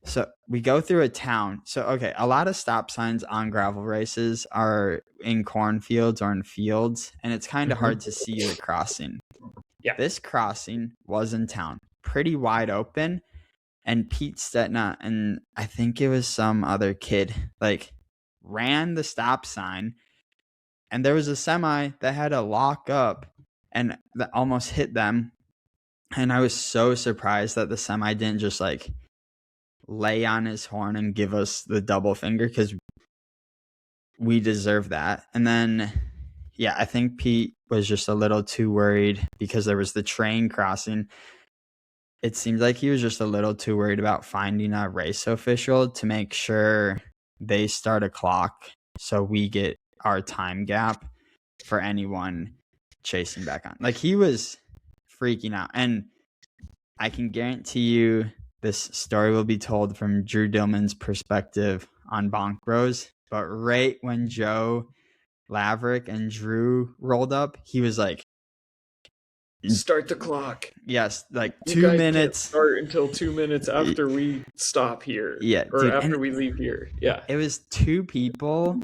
So we go through a town. So, okay, a lot of stop signs on gravel races are in cornfields or in fields, and it's kind of hard to see the crossing. Yeah. This crossing was in town, pretty wide open. And Pete Stetna and I think it was some other kid like ran the stop sign and there was a semi that had to lock up and that almost hit them. And I was so surprised that the semi didn't just like lay on his horn and give us the double finger because we deserve that. And then, yeah, I think Pete was just a little too worried because there was the train crossing. It seems like he was just a little too worried about finding a race official to make sure they start a clock so we get our time gap for anyone chasing back on. Like he was freaking out. And I can guarantee you this story will be told from Drew Dillman's perspective on Bonk Bros. But right when Joe Laverick and Drew rolled up, he was like, start the clock. Yes, like you 2 minutes. Start until 2 minutes after we stop here. Yeah, or dude, after we leave here. Yeah, it was two people.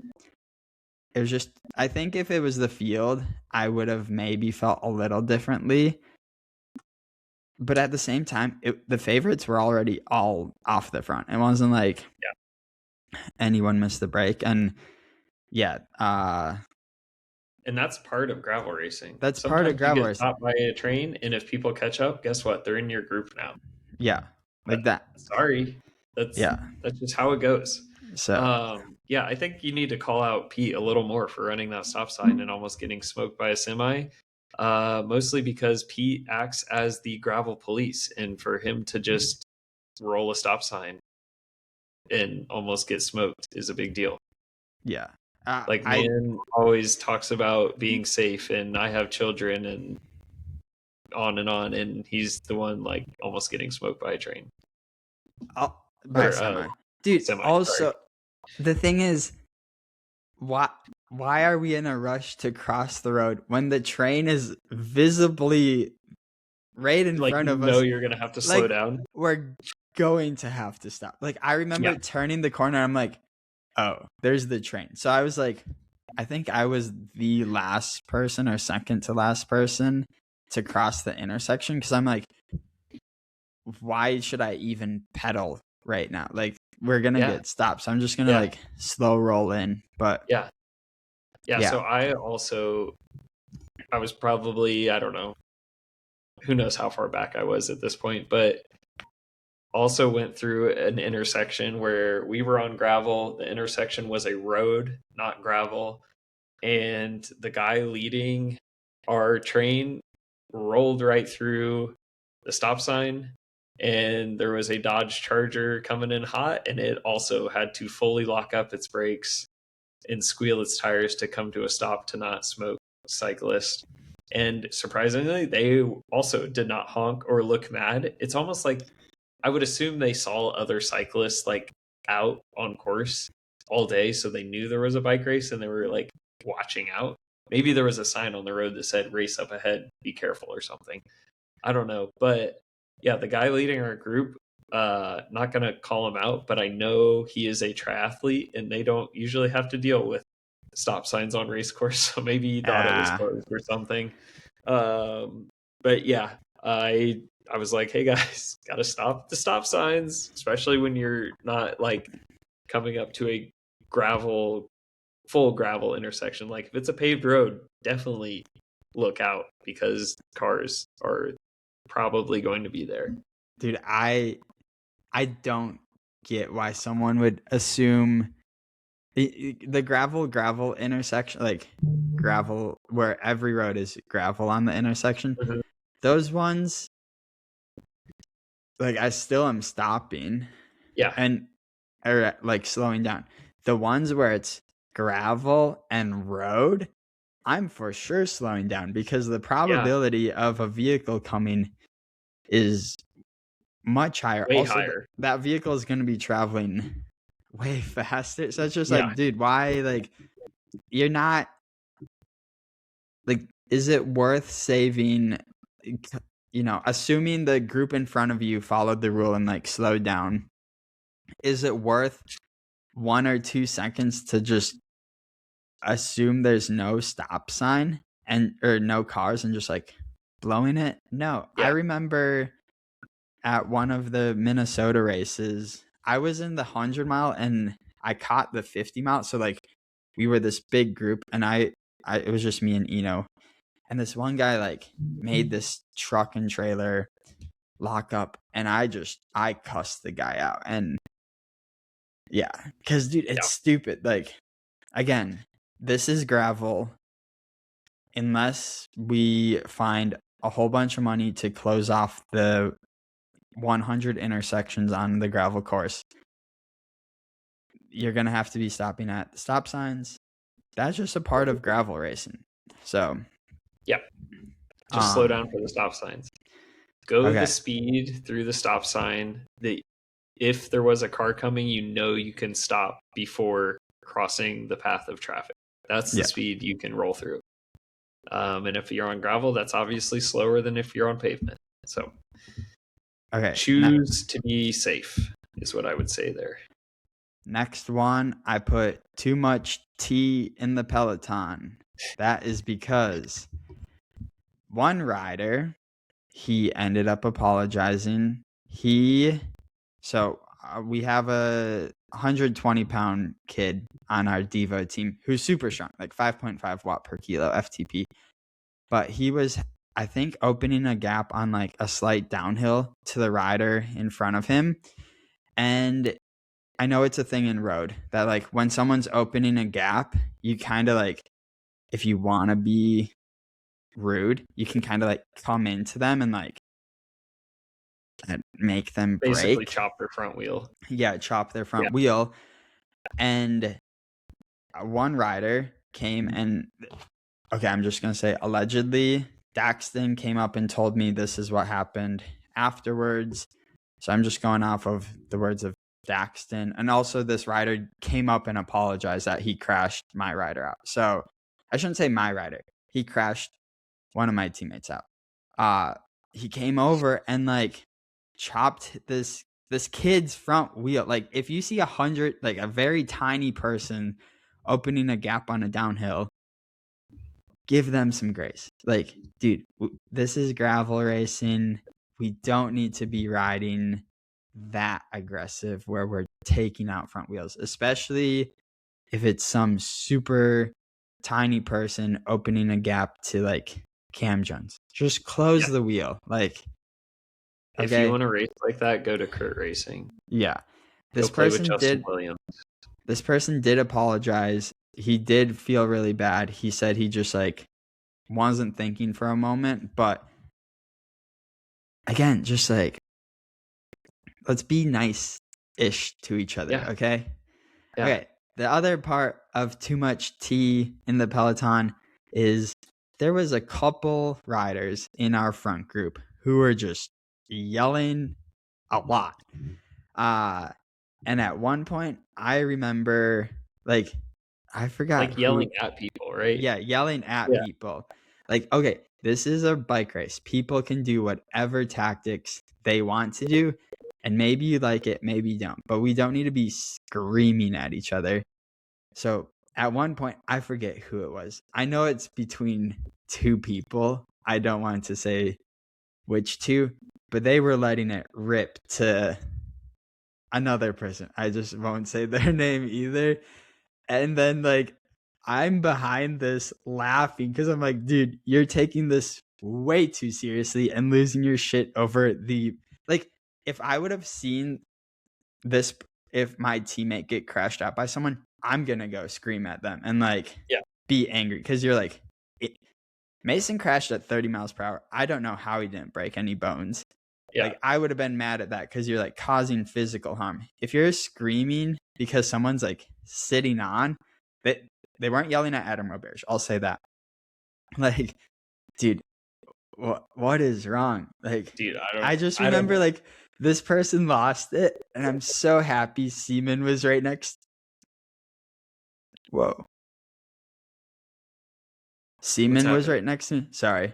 It was just. I think if it was the field, I would have maybe felt a little differently. But at the same time, the favorites were already all off the front. It wasn't like anyone missed the break, and and that's part of gravel racing. That's sometimes part of gravel racing. Stopped by a train, and if people catch up, guess what? They're in your group now. Yeah, like that. Sorry, that's just how it goes. So, I think you need to call out Pete a little more for running that stop sign and almost getting smoked by a semi. Mostly because Pete acts as the gravel police, and for him to just roll a stop sign and almost get smoked is a big deal. Yeah. Like man always talks about being safe and I have children and on, and he's the one like almost getting smoked by a train. By a semi. Dude, also the thing is, why are we in a rush to cross the road when the train is visibly right in front of us? No, you're gonna have to slow down. We're going to have to stop. Like I remember turning the corner, I'm like, oh, there's the train. So I was like, I think I was the last person or second to last person to cross the intersection because I'm like, why should I even pedal right now? Like we're gonna get stopped. So I'm just gonna like slow roll in. But yeah. So I was probably, I don't know, who knows how far back I was at this point, but also went through an intersection where we were on gravel. The intersection was a road, not gravel. And the guy leading our train rolled right through the stop sign. And there was a Dodge Charger coming in hot, and it also had to fully lock up its brakes and squeal its tires to come to a stop to not smoke cyclists. And surprisingly, they also did not honk or look mad. It's almost like I would assume they saw other cyclists like out on course all day, so they knew there was a bike race and they were like watching out. Maybe there was a sign on the road that said "race up ahead, be careful" or something. I don't know, but yeah, the guy leading our group, not gonna call him out, but I know he is a triathlete, and they don't usually have to deal with stop signs on race course, so maybe he thought it was closed or something. But yeah, I was like, hey guys, gotta stop the stop signs, especially when you're not like coming up to a full gravel intersection. Like if it's a paved road, definitely look out because cars are probably going to be there. Dude, I don't get why someone would assume the gravel intersection, like gravel where every road is gravel on the intersection. Mhm. Those ones, like I still am stopping. Yeah. Or like slowing down. The ones where it's gravel and road, I'm for sure slowing down because the probability of a vehicle coming is much higher. Way also, higher. That vehicle is going to be traveling way faster. So it's just Yeah. like, dude, why? Like, you're not. Like, is it worth saving? You know, assuming the group in front of you followed the rule and like slowed down, is it worth 1 or 2 seconds to just assume there's no stop sign or no cars and just like blowing it? No. Yeah. I remember at one of the Minnesota races, I was in the 100-mile and I caught the 50-mile. So like we were this big group and I it was just me and Eno. And this one guy like made this truck and trailer lock up and I cussed the guy out. And yeah, because dude, it's stupid. Like, again, this is gravel. Unless we find a whole bunch of money to close off the 100 intersections on the gravel course, you're gonna have to be stopping at the stop signs. That's just a part of gravel racing. So yeah, just slow down for the stop signs. Go the speed through the stop sign. If there was a car coming, you can stop before crossing the path of traffic. That's the speed you can roll through. And if you're on gravel, that's obviously slower than if you're on pavement. So choose to be safe is what I would say there. Next one, I put too much tea in the Peloton. That is because one rider, he ended up apologizing. So we have a 120-pound kid on our Devo team who's super strong, like 5.5 watt per kilo FTP. But he was, I think, opening a gap on like a slight downhill to the rider in front of him. And I know it's a thing in road that like when someone's opening a gap, you kind of like, if you want to be rude, you can kind of like come into them and like make them break. Basically chop their front wheel. Yeah, chop their front wheel. And one rider came and, okay, I'm just going to say allegedly, Daxton came up and told me this is what happened afterwards. So I'm just going off of the words of Daxton. And also this rider came up and apologized that he crashed my rider out. So I shouldn't say my rider. He crashed one of my teammates out. He came over and like chopped this kid's front wheel. Like if you see 100, like a very tiny person opening a gap on a downhill, give them some grace. Like, dude, this is gravel racing. We don't need to be riding that aggressive where we're taking out front wheels, especially if it's some super tiny person opening a gap to like Cam Jones. Just close the wheel. Like, if you want to race like that, go to Kurt Racing. Yeah. Go play with Justin Williams. This person did apologize. He did feel really bad. He said he just like wasn't thinking for a moment, but again, just like let's be nice-ish to each other, okay? Yeah. Okay. The other part of too much tea in the Peloton is there was a couple riders in our front group who were just yelling a lot. And at one point, I remember, like, I forgot. Like yelling at people, right? Yeah, yelling at people. Like, okay, this is a bike race. People can do whatever tactics they want to do. And maybe you like it, maybe you don't. But we don't need to be screaming at each other. So at one point, I forget who it was. I know it's between two people. I don't want to say which two, but they were letting it rip to another person. I just won't say their name either. And then like I'm behind this laughing because I'm like, dude, you're taking this way too seriously and losing your shit over the like if I would have seen this, if my teammate get crashed out by someone, I'm gonna go scream at them and like be angry because you're like Mason crashed at 30 miles per hour. I don't know how he didn't break any bones. Like I would have been mad at that because you're like causing physical harm. If you're screaming because someone's like sitting on, they weren't yelling at Adam Roberge. I'll say that. Like, dude, what is wrong? Like, dude, I just remember like this person lost it, and I'm so happy Seaman was right next. Whoa. Seaman was right next to me. Sorry.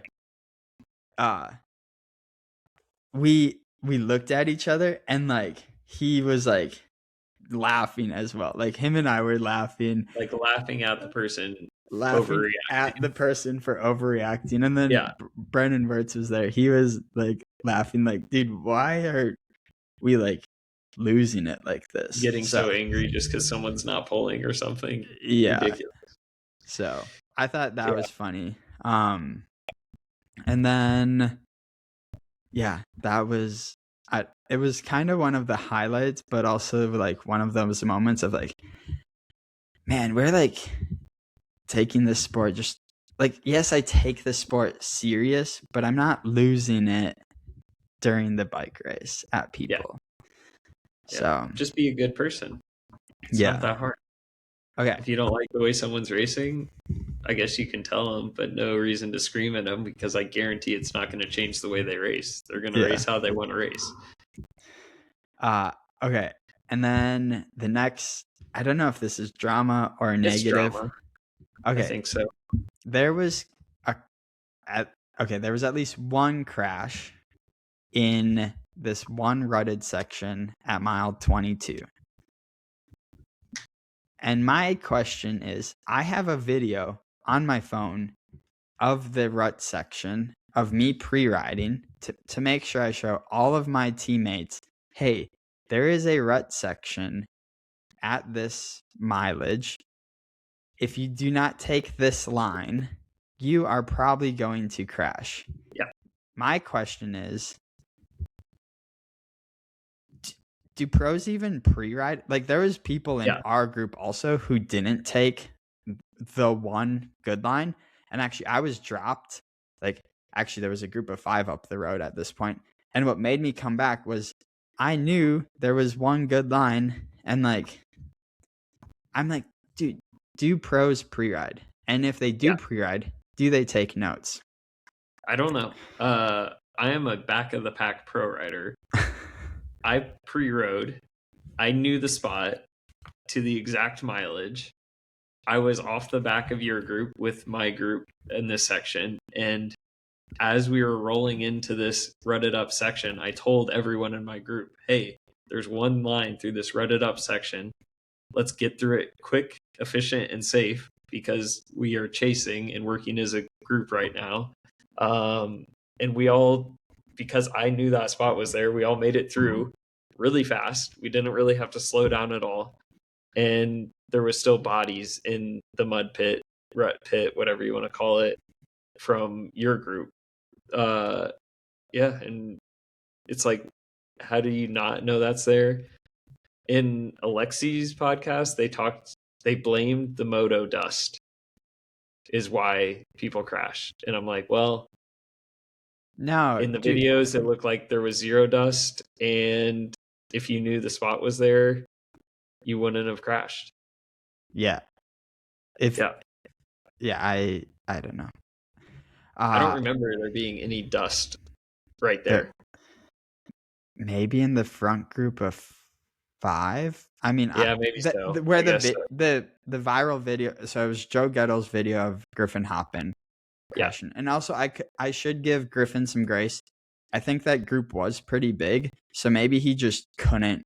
We looked at each other and like he was like laughing as well. Like him and I were laughing. Like laughing at the person overreacting. At the person for overreacting. And then Brennan Wirtz was there. He was like laughing like, dude, why are we like losing it like this? Getting so angry just because someone's not pulling or something. Yeah. Ridiculous. So I thought that was funny. And then that was it was kind of one of the highlights, but also like one of those moments of like, man, we're like taking this sport just like, yes, I take the sport serious, but I'm not losing it during the bike race at people. So just be a good person. It's not that hard. Okay. If you don't like the way someone's racing, I guess you can tell them, but no reason to scream at them because I guarantee it's not going to change the way they race. They're going to race how they want to race. Okay. And then the next, I don't know if this is drama or negative. Drama. Okay. I think so. There was there was at least one crash in this one rutted section at mile 22. And my question is, I have a video on my phone of the rut section of me pre-riding to make sure I show all of my teammates, hey, there is a rut section at this mileage. If you do not take this line, you are probably going to crash. Yeah. My question is, do pros even pre-ride? Like there was people in our group also who didn't take the one good line. And actually I was dropped. Like actually there was a group of 5 up the road at this point. And what made me come back was I knew there was one good line. And like, I'm like, dude, do pros pre-ride? And if they do pre-ride, do they take notes? I don't know. I am a back of the pack pro rider. I pre-rode. I knew the spot to the exact mileage. I was off the back of your group with my group in this section. And as we were rolling into this rutted up section, I told everyone in my group, hey, there's one line through this rutted up section. Let's get through it quick, efficient, and safe because we are chasing and working as a group right now. And we all, because I knew that spot was there, we all made it through really fast. We didn't really have to slow down at all. And there was still bodies in the mud pit, rut pit, whatever you want to call it, from your group. Yeah, and it's like, how do you not know that's there? In Alexi's podcast, they blamed the moto dust is why people crashed. And I'm like, well, No, in the dude. videos, it looked like there was zero dust. And if you knew the spot was there, you wouldn't have crashed. Yeah. I don't know. I don't remember there being any dust right there. Maybe in the front group of 5. I mean, yeah, maybe so. Where the viral video. So it was Joe Gettle's video of Griffin hopping, crashing, and also I should give Griffin some grace. I think that group was pretty big, so maybe he just couldn't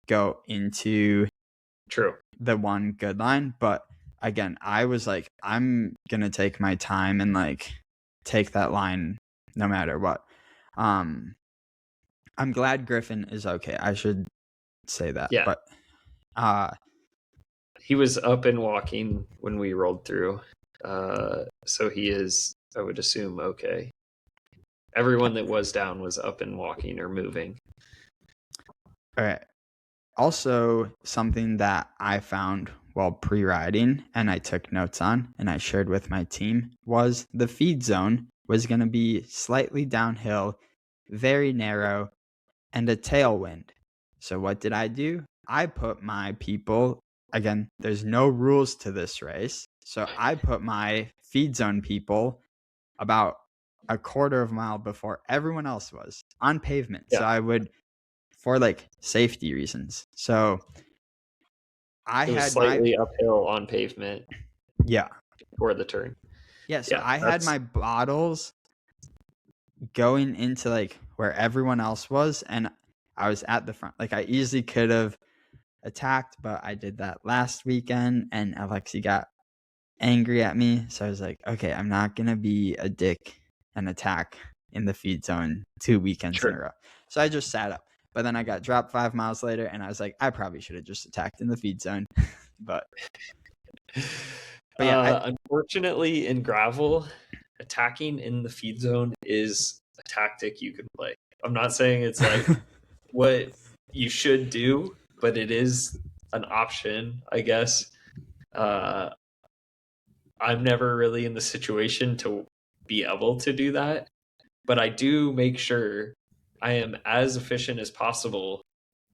go into the one good line. But again, I was like, I'm gonna take my time and like take that line no matter what. I'm glad Griffin is okay. I should say that. Yeah. But he was up and walking when we rolled through. So he is, I would assume, okay. Everyone that was down was up and walking or moving. All right. Also, something that I found while pre-riding and I took notes on and I shared with my team was the feed zone was going to be slightly downhill, very narrow, and a tailwind. So what did I do? I put my people, again, there's no rules to this race. So I put my feed zone people about a quarter of a mile before everyone else was on pavement. Yeah. So I would, for like safety reasons. So I had slightly uphill on pavement. Yeah. For the turn. Yeah. So I had my bottles going into like where everyone else was, and I was at the front. Like I easily could have attacked, but I did that last weekend and Alexi got angry at me. So I was like, okay, I'm not going to be a dick and attack in the feed zone 2 weekends in a row. So I just sat up, but then I got dropped 5 miles later and I was like, I probably should have just attacked in the feed zone. but yeah, unfortunately in gravel, attacking in the feed zone is a tactic you can play. I'm not saying it's like what you should do, but it is an option, I guess. I'm never really in the situation to be able to do that, but I do make sure I am as efficient as possible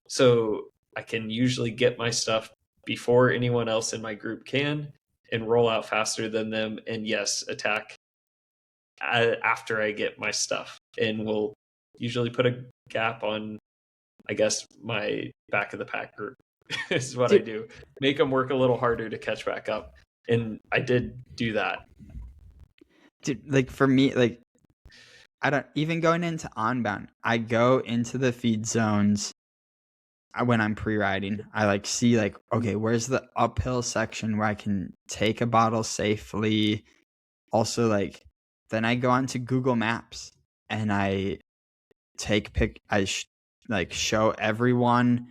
so I can usually get my stuff before anyone else in my group can and roll out faster than them, and yes, attack after I get my stuff. And we'll usually put a gap on, I guess, my back of the pack group is what I do. Make them work a little harder to catch back up. And I did do that. Dude, like for me, like I don't even going into onbound, I go into the feed zones when I'm pre-riding. I like see like, okay, where's the uphill section where I can take a bottle safely? Also, like then I go onto Google Maps and I take show everyone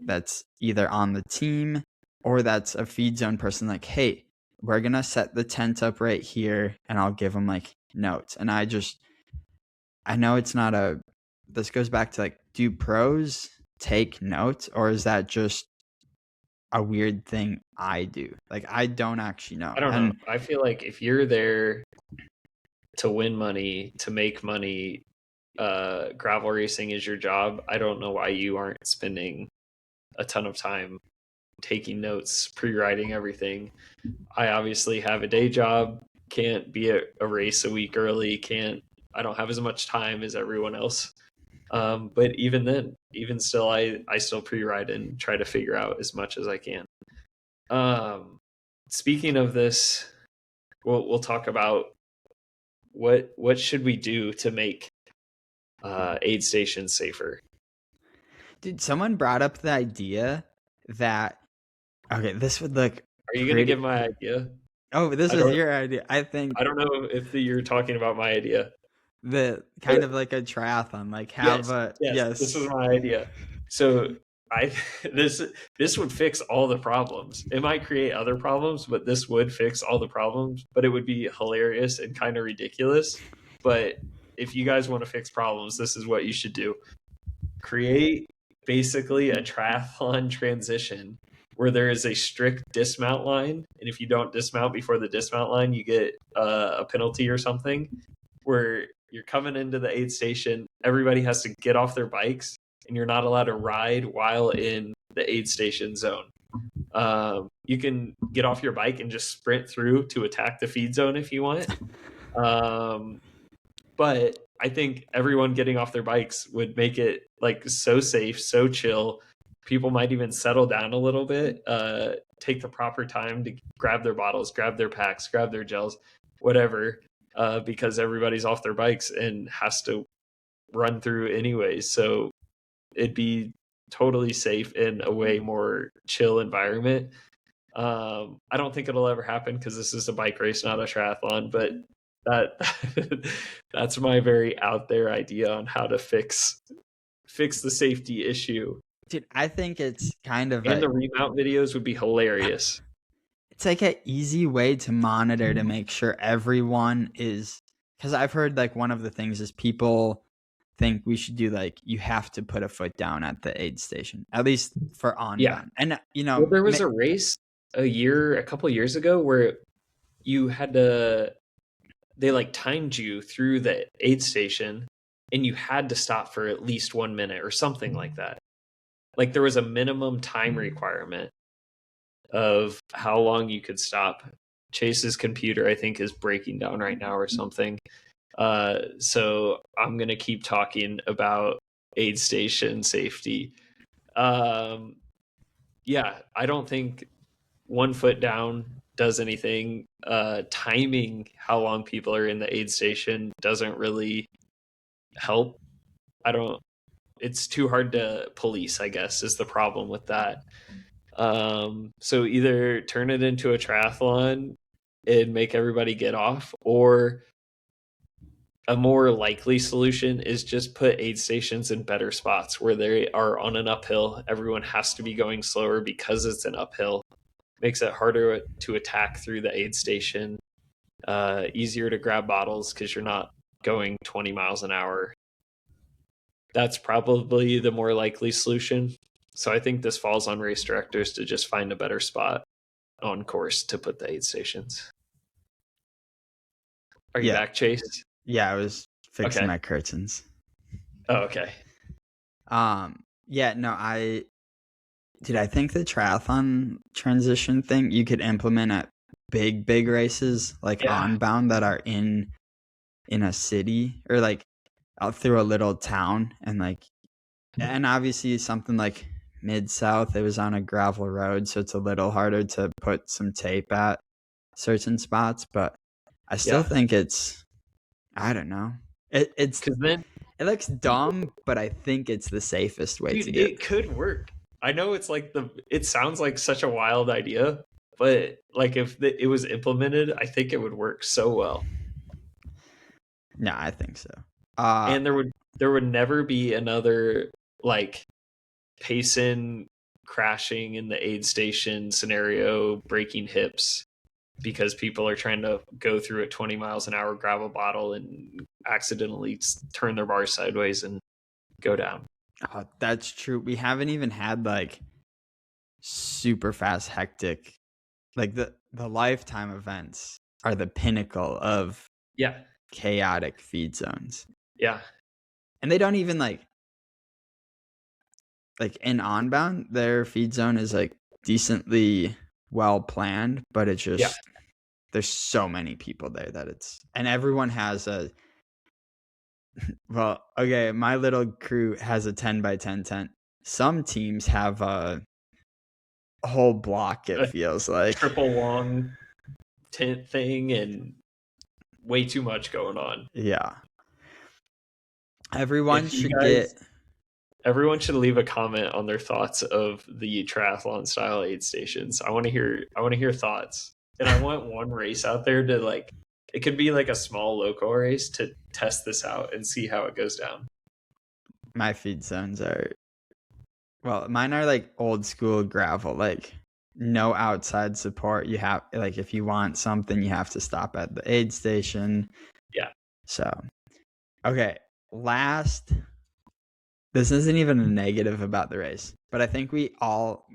that's either on the team or that's a feed zone person, like, hey, we're gonna set the tent up right here, and I'll give them like notes. And I know it's not this goes back to like, do pros take notes, or is that just a weird thing I do? Like, I don't actually know. I don't know. I feel like if you're there to win money, to make money, gravel racing is your job, I don't know why you aren't spending a ton of time taking notes, pre-writing everything. I obviously have a day job, can't be a race a week early, I don't have as much time as everyone else. But even then, even still, I still pre-write and try to figure out as much as I can. Speaking of this, we'll talk about what should we do to make aid stations safer. Dude, someone brought up the idea that, okay, this would look. Are you going to give my idea? Oh, this is your idea. I don't know if you're talking about my idea. The kind of like a triathlon, like have yes, this is my idea. So I this this would fix all the problems. It might create other problems, but this would fix all the problems. But it would be hilarious and kind of ridiculous. But if you guys want to fix problems, this is what you should do. Create basically a triathlon transition where there is a strict dismount line, and if you don't dismount before the dismount line, you get a penalty or something. Where you're coming into the aid station, everybody has to get off their bikes, and you're not allowed to ride while in the aid station zone. You can get off your bike and just sprint through to attack the feed zone if you want. But I think everyone getting off their bikes would make it like so safe, so chill. People might even settle down a little bit, take the proper time to grab their bottles, grab their packs, grab their gels, whatever, because everybody's off their bikes and has to run through anyways. So it'd be totally safe in a way more chill environment. I don't think it'll ever happen because this is a bike race, not a triathlon, but that that's my very out there idea on how to fix the safety issue. Dude, I think it's kind of And the remount videos would be hilarious. It's like an easy way to monitor to make sure everyone is, because I've heard like one of the things is people think we should do like you have to put a foot down at the aid station, at least for on bound. And well, there was a race a couple years ago where you had to, they like timed you through the aid station and you had to stop for at least 1 minute or something like that. Like there was a minimum time requirement of how long you could stop. Chase's computer, I think, is breaking down right now or something. So I'm going to keep talking about aid station safety. Yeah, I don't think 1 foot down does anything. Timing how long people are in the aid station doesn't really help. It's too hard to police, I guess, is the problem with that. So either turn it into a triathlon and make everybody get off, or a more likely solution is just put aid stations in better spots where they are on an uphill. Everyone has to be going slower because it's an uphill. Makes it harder to attack through the aid station. Easier to grab bottles because you're not going 20 miles an hour. That's probably the more likely solution. So I think this falls on race directors to just find a better spot on course to put the aid stations. Are you back, Chase? Yeah, I was fixing my curtains. Oh, okay. Yeah, no, I think the triathlon transition thing you could implement at big races like on bound that are in a city or like out through a little town, and like, and obviously something like Mid-South, it was on a gravel road, so it's a little harder to put some tape at certain spots, but I still think it's, I don't know, it's because then it looks dumb, but I think it's the safest way to get. It could work. I know it's like it sounds like such a wild idea, but like if it was implemented, I think it would work so well. No, I think so. And there would never be another like Payson crashing in the aid station scenario, breaking hips because people are trying to go through at 20 miles an hour, grab a bottle, and accidentally turn their bar sideways and go down. Oh, that's true. We haven't even had like super fast, hectic, like the lifetime events are the pinnacle of chaotic feed zones. Yeah. And they don't even like in onbound, their feed zone is like decently well planned, but it's just there's so many people there that it's, and everyone has a, well, okay, my little crew has a 10 by 10 tent. Some teams have a whole block, it feels like. Triple long tent thing and way too much going on. Yeah. Everyone should leave a comment on their thoughts of the triathlon style aid stations. I want to hear thoughts. And I want one race out there to like, it could be like a small local race to test this out and see how it goes down. My feed zones are Well, mine are like old school gravel, like no outside support. You have like if you want something, you have to stop at the aid station. Yeah. So, okay, last. This isn't even a negative about the race, but I think we all,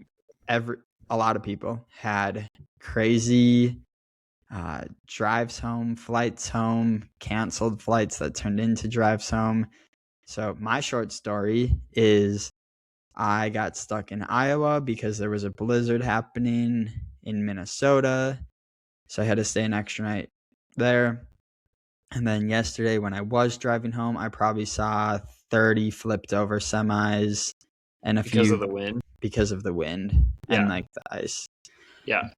a lot of people had crazy drives home, flights home, canceled flights that turned into drives home. So my short story is I got stuck in Iowa because there was a blizzard happening in Minnesota. So I had to stay an extra night there. And then yesterday when I was driving home, I probably saw 30 flipped over semis and a Because of few the wind. because of the wind and Yeah. like the ice. Yeah.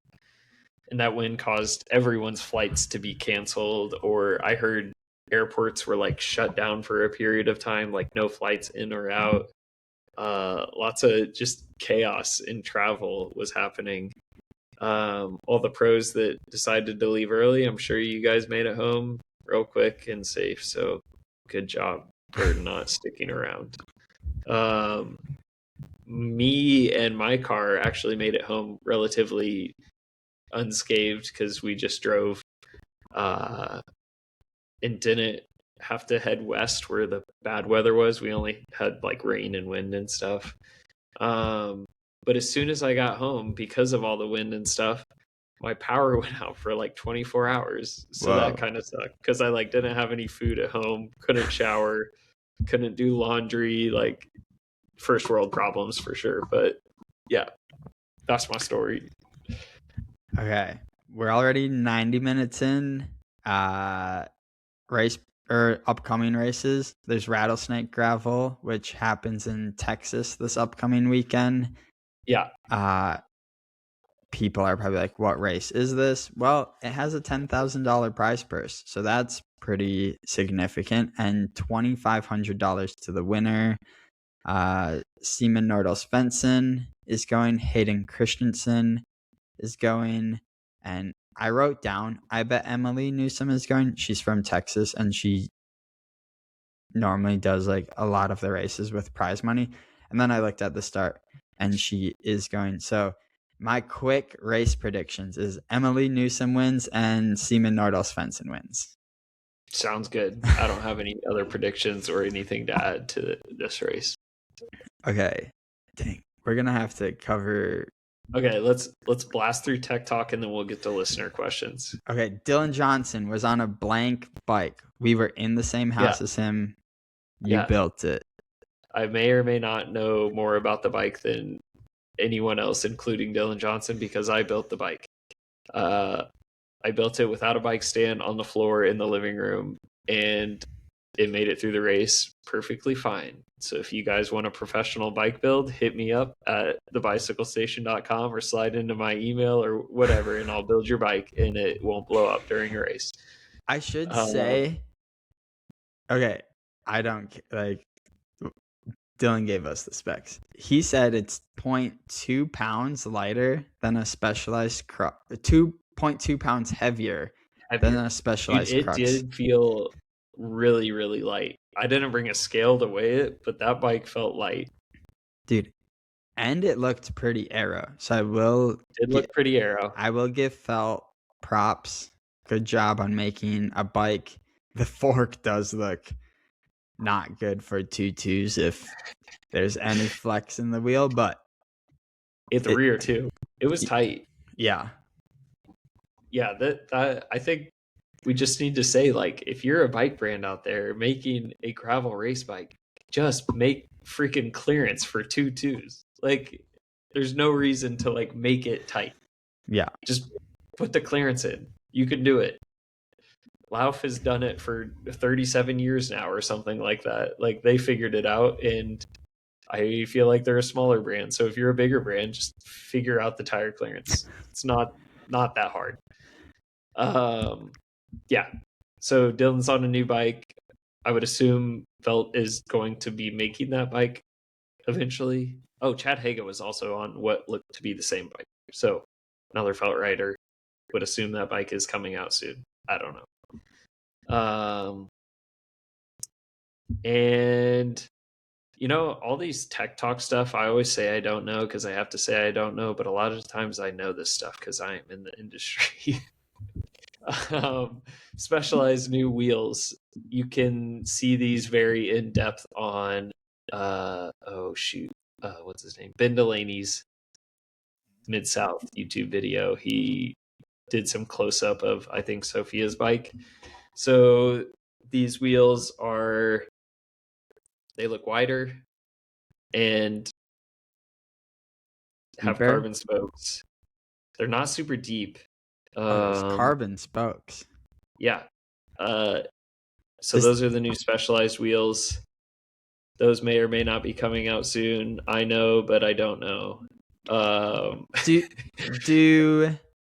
And that wind caused everyone's flights to be canceled, or I heard airports were like shut down for a period of time, like no flights in or out. Lots of just chaos in travel was happening. All the pros that decided to leave early, I'm sure you guys made it home real quick and safe, so good job for not sticking around. um, Me and my car actually made it home relatively unscathed because we just drove uh, and didn't have to head west where the bad weather was. We only had like rain and wind and stuff. Um, but as soon as I got home, because of all the wind and stuff, my power went out for like 24 hours. So that Whoa. kind of sucked because I like didn't have any food at home, couldn't shower, couldn't do laundry, like first world problems for sure. But yeah, that's my story. Okay. We're already 90 minutes in. Race or upcoming races. There's Rattlesnake Gravel, which happens in Texas this upcoming weekend. Yeah. People are probably like, what race is this? Well, it has a $10,000 prize purse. So that's pretty significant. And $2,500 to the winner. Seaman Nordal Svensson is going. Hayden Christensen is going. And I wrote down, I bet Emily Newsom is going. She's from Texas and she normally does like a lot of the races with prize money. And then I looked at the start and she is going. So my quick race predictions is Emily Newsom wins and Seaman Nordal Svensson wins. Sounds good. I don't have any other predictions or anything to add to this race. Okay. Dang. We're going to have to cover. Okay, let's blast through tech talk and then we'll get to listener questions. Okay, Dylan Johnson was on a blank bike. We were in the same house as him. You built it. I may or may not know more about the bike than anyone else, including Dylan Johnson, because I built the bike. I built it without a bike stand on the floor in the living room, and it made it through the race perfectly fine. So if you guys want a professional bike build, hit me up at thebicyclestation.com or slide into my email or whatever, and I'll build your bike and it won't blow up during a race. I should say, okay, I don't like. Dylan gave us the specs. He said it's 0.2 pounds lighter than a specialized crux. 2.2 pounds heavier than a specialized Dude, it crux. did feel really, really light. I didn't bring a scale to weigh it, but that bike felt light. Dude, and it looked pretty aero. So I will. It looked pretty aero. I will give Felt props. Good job on making a bike. The fork does look not good for 2.2s if there's any flex in the wheel, but at the rear too. It was tight. Yeah. Yeah, that I think we just need to say, like, if you're a bike brand out there making a gravel race bike, just make freaking clearance for 2.2s. Like, there's no reason to like make it tight. Yeah. Just put the clearance in. You can do it. Lauf has done it for 37 years now or something like that. Like, they figured it out, and I feel like they're a smaller brand. So if you're a bigger brand, just figure out the tire clearance. It's not that hard. Yeah. So Dylan's on a new bike. I would assume Felt is going to be making that bike eventually. Oh, Chad Haga was also on what looked to be the same bike. So another Felt rider. Would assume that bike is coming out soon. I don't know. And All these tech talk stuff, I always say I don't know because I have to say I don't know, but a lot of times I know this stuff because I am in the industry. Specialized new wheels. You can see these very in depth on, what's his name? Ben Delaney's Mid South YouTube video. He did some close up of, I think, Sophia's bike. So these wheels they look wider and have Deeper? carbon spokes. They're not super deep. There's carbon spokes. Yeah. So those are the new Specialized wheels. Those may or may not be coming out soon. I know, but I don't know.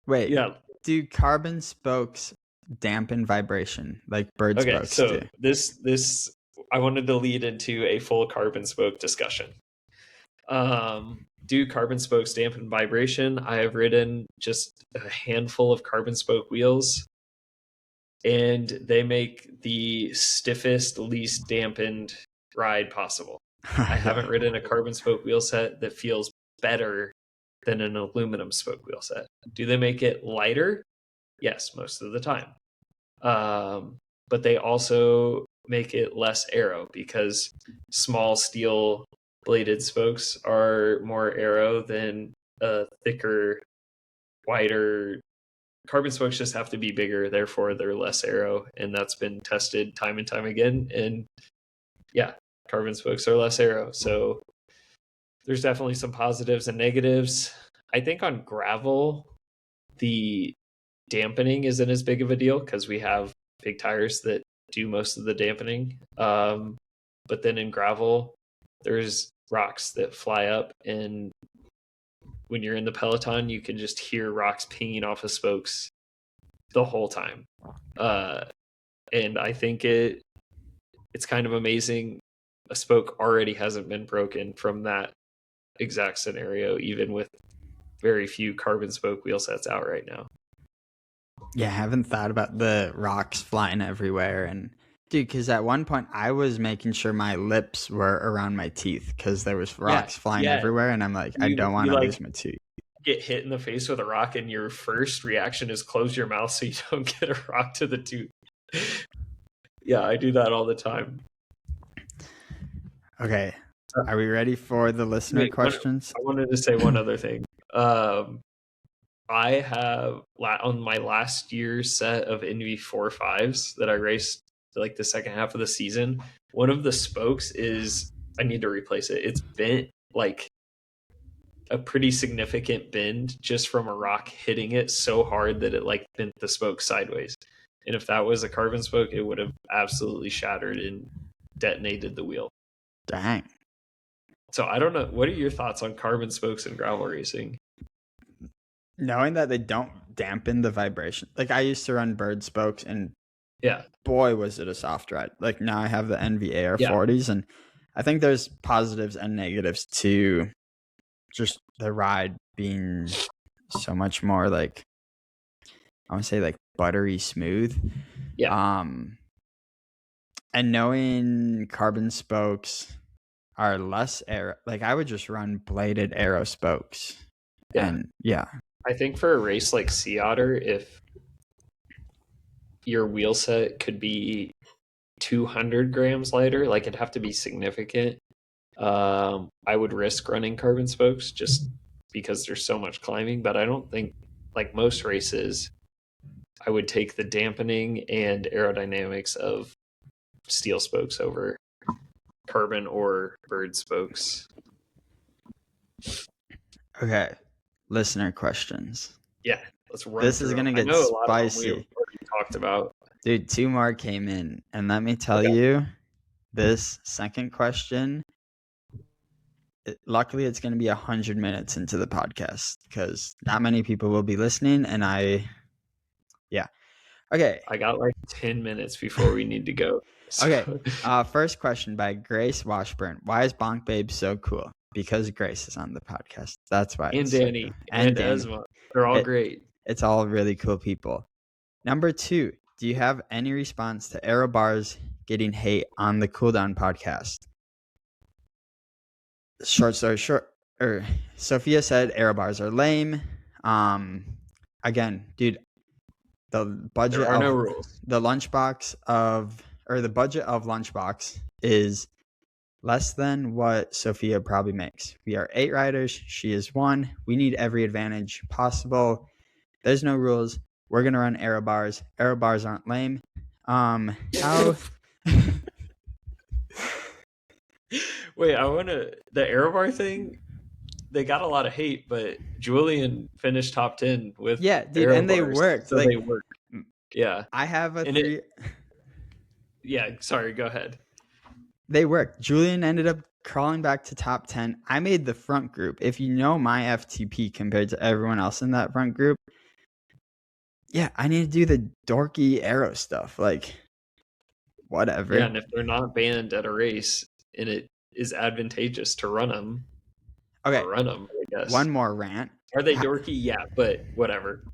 Wait. Yeah. Do carbon spokes dampen vibration like bird spokes do? This I wanted to lead into a full carbon spoke discussion. Do carbon spokes dampen vibration? I have ridden just a handful of carbon spoke wheels, and they make the stiffest, least dampened ride possible. I haven't ridden a carbon spoke wheel set that feels better than an aluminum spoke wheel set. Do they make it lighter? Yes, most of the time. But they also make it less aero because small steel bladed spokes are more aero than thicker, wider. Carbon spokes just have to be bigger, therefore they're less aero, and that's been tested time and time again. And yeah, carbon spokes are less aero. So there's definitely some positives and negatives. I think on gravel, the dampening isn't as big of a deal because we have big tires that do most of the dampening. But then in gravel, there's rocks that fly up, and when you're in the peloton, you can just hear rocks pinging off of spokes the whole time. And I think it's kind of amazing. A spoke already hasn't been broken from that exact scenario, even with very few carbon spoke wheel sets out right now. Yeah, I haven't thought about the rocks flying everywhere. And dude, because at one point I was making sure my lips were around my teeth because there was rocks flying everywhere, and I'm like, I don't want to lose my teeth. Get hit in the face with a rock, and your first reaction is close your mouth so you don't get a rock to the tooth. Yeah, I do that all the time. Okay, are we ready for the listener questions? I wanted to say one other thing. I have on my last year's set of NV45s that I raced like the second half of the season, one of the spokes I need to replace it. It's bent like a pretty significant bend just from a rock hitting it so hard that it like bent the spoke sideways. And if that was a carbon spoke, it would have absolutely shattered and detonated the wheel. Dang. So I don't know. What are your thoughts on carbon spokes in gravel racing? Knowing that they don't dampen the vibration. Like I used to run bird spokes, and yeah, boy, was it a soft ride. Like now I have the NVAR 40s, and I think there's positives and negatives to just the ride being so much more like, I want to say like buttery smooth. Yeah. And knowing carbon spokes are less aero, like I would just run bladed aero spokes. Yeah. And yeah. I think for a race like Sea Otter, if your wheel set could be 200 grams lighter, like it'd have to be significant. I would risk running carbon spokes just because there's so much climbing, but I don't think, like most races, I would take the dampening and aerodynamics of steel spokes over carbon or bird spokes. Okay. Listener questions. Yeah, let's run. This is gonna get spicy. We talked about. Dude, 2 more came in, and let me tell you, this second question, luckily it's going to be 100 minutes into the podcast because not many people will be listening, and okay. I got like 10 minutes before we need to go. So. Okay. First question by Grace Washburn. Why is Bonk Babe so cool? Because Grace is on the podcast. That's why. And Danny. So cool. And Esma. They're all great. It's all really cool people. Number 2. Do you have any response to Aero Bars getting hate on the Cooldown podcast? short story short, Sophia said aero bars are lame. Again, dude, the budget There are no of rules. the lunchbox of or the budget of lunchbox is less than what Sophia probably makes. We are 8 riders. She is 1. We need every advantage possible. There's no rules. We're gonna run aero bars. Aero bars aren't lame. How? Wait, the Aerobar thing. They got a lot of hate, but Julian finished top 10 with Yeah, dude, Aero and they bars, worked. so Like, they work. Yeah, I have a and 3. yeah. Sorry, go ahead. They worked. Julian ended up crawling back to top 10. I made the front group. If you know my FTP compared to everyone else in that front group, yeah, I need to do the dorky arrow stuff. Like, whatever. Yeah, and if they're not banned at a race, and it is advantageous to run them, Okay, run them. I guess. one more rant. Are they dorky? Yeah, but whatever.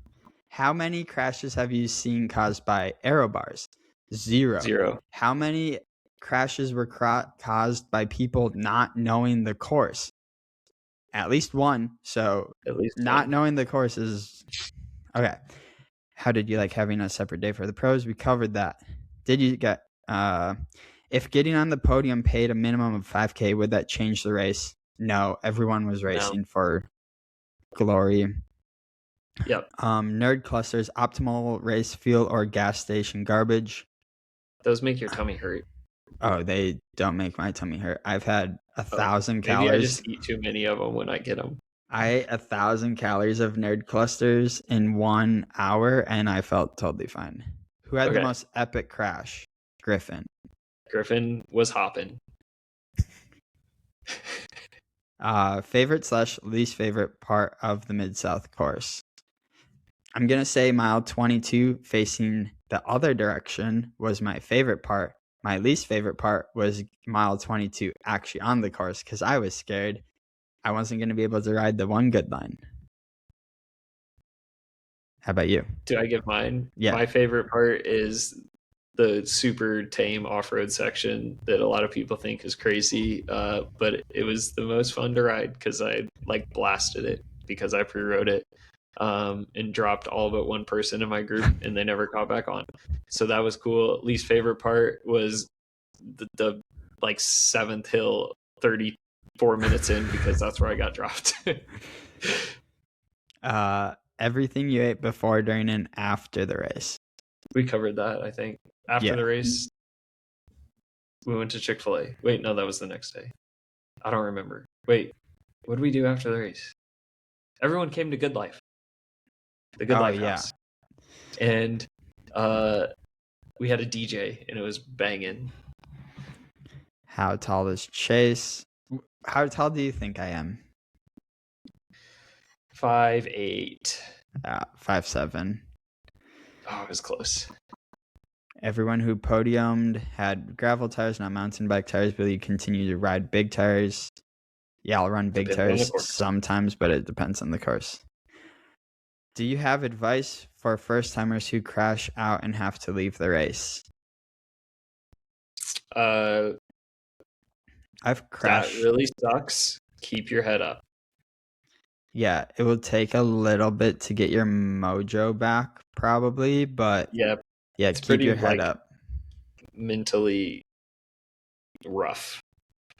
How many crashes have you seen caused by aero bars? 0. 0. How many crashes were caused by people not knowing the course? At least 1. So At least not one. knowing the course is okay. How did you like having a separate day for the pros? We covered that. Did you get if getting on the podium paid a minimum of 5K, would that change the race? No, everyone was racing for glory. Yep. Nerd clusters, optimal race fuel or gas station garbage. Those make your tummy hurt. Oh, they don't make my tummy hurt. I've had 1,000 Maybe calories. I just eat too many of them when I get them. I ate 1,000 calories of nerd clusters in 1 hour, and I felt totally fine. Who had the most epic crash? Griffin. Griffin was hopping. Favorite / least favorite part of the Mid-South course? I'm going to say mile 22 facing the other direction was my favorite part. My least favorite part was mile 22 actually on the course because I was scared I wasn't going to be able to ride the one good line. How about you? Do I give mine? Yeah. My favorite part is the super tame off-road section that a lot of people think is crazy, but it was the most fun to ride because I like blasted it because I pre-rode it and dropped all but one person in my group and they never caught back on. So that was cool. Least favorite part was the like 7th hill 34 minutes in because that's where I got dropped. Everything you ate before, during, and after the race. We covered that, I think. After the race, we went to Chick-fil-A. Wait, no, that was the next day. I don't remember. Wait, what did we do after the race? Everyone came to Good Life. The Good Life house. And we had a DJ, and it was banging. How tall is Chase? How tall do you think I am? 5'8". 5'7". Oh, it was close. Everyone who podiumed had gravel tires, not mountain bike tires. Will you continue to ride big tires? Yeah, I'll run big tires sometimes, but it depends on the course. Do you have advice for first-timers who crash out and have to leave the race? I've crashed. That really sucks. Keep your head up. Yeah, it will take a little bit to get your mojo back, probably, but yeah, keep your head up. Mentally rough.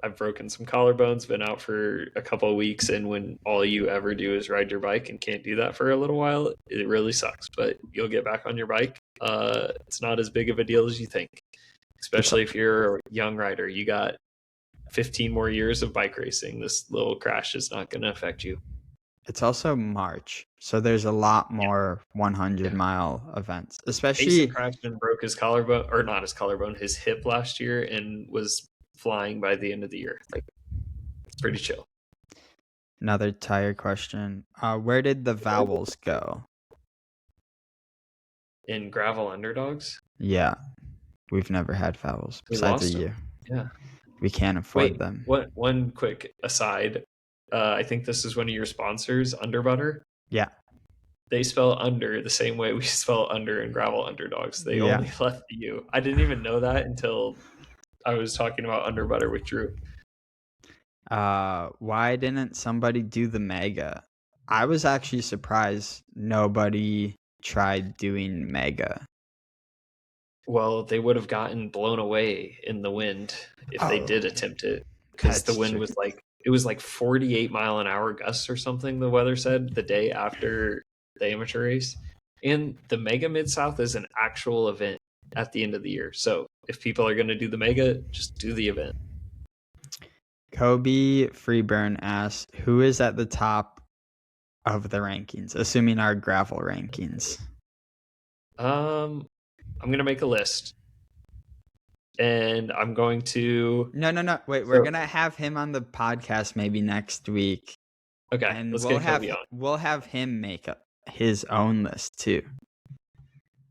I've broken some collarbones, been out for a couple of weeks, and when all you ever do is ride your bike and can't do that for a little while, it really sucks. But you'll get back on your bike. It's not as big of a deal as you think, especially if you're a young rider. You got 15 more years of bike racing. This little crash is not going to affect you. It's also March, so there's a lot more 100-mile events. Especially crashed and broke his collarbone, or not his collarbone, his hip last year, and was flying by the end of the year. Like, it's pretty chill. Another tire question. Where did the vowels go? In gravel underdogs? Yeah, we've never had vowels besides a year. Yeah, we can't afford them. One quick aside. I think this is one of your sponsors, Underbutter. Yeah. They spell under the same way we spell under in gravel underdogs. They only left the U. I didn't even know that until I was talking about Underbutter with Drew. Why didn't somebody do the mega? I was actually surprised nobody tried doing mega. Well, they would have gotten blown away in the wind if they did attempt it, because the That's wind true. was like, it was like 48-mile-an-hour gusts or something, the weather said, the day after the amateur race. And the Mega Mid-South is an actual event at the end of the year. So if people are going to do the Mega, just do the event. Kobe Freeburn asks, who is at the top of the rankings, assuming our gravel rankings? I'm going to make a list. And I'm going to... No. Wait, we're going to have him on the podcast maybe next week. Okay, and let's get Kobe on. We'll have him make his own list too.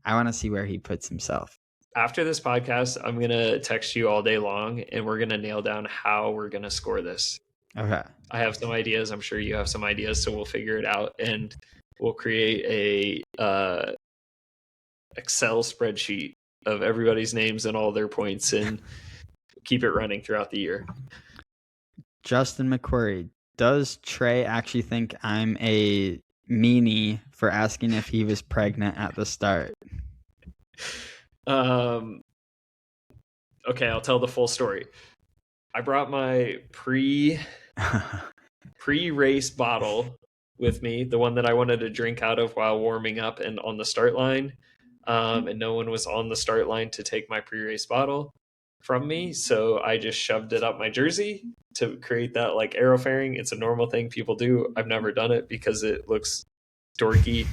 I want to see where he puts himself. After this podcast, I'm going to text you all day long, and we're going to nail down how we're going to score this. Okay. I have some ideas. I'm sure you have some ideas, so we'll figure it out, and we'll create a Excel spreadsheet of everybody's names and all their points, and keep it running throughout the year. Justin McQuarrie, does Trey actually think I'm a meanie for asking if he was pregnant at the start? Okay, I'll tell the full story. I brought my pre-race bottle with me, the one that I wanted to drink out of while warming up and on the start line. And no one was on the start line to take my pre-race bottle from me, so I just shoved it up my jersey to create that like arrow fairing. It's a normal thing people do. I've never done it because it looks dorky.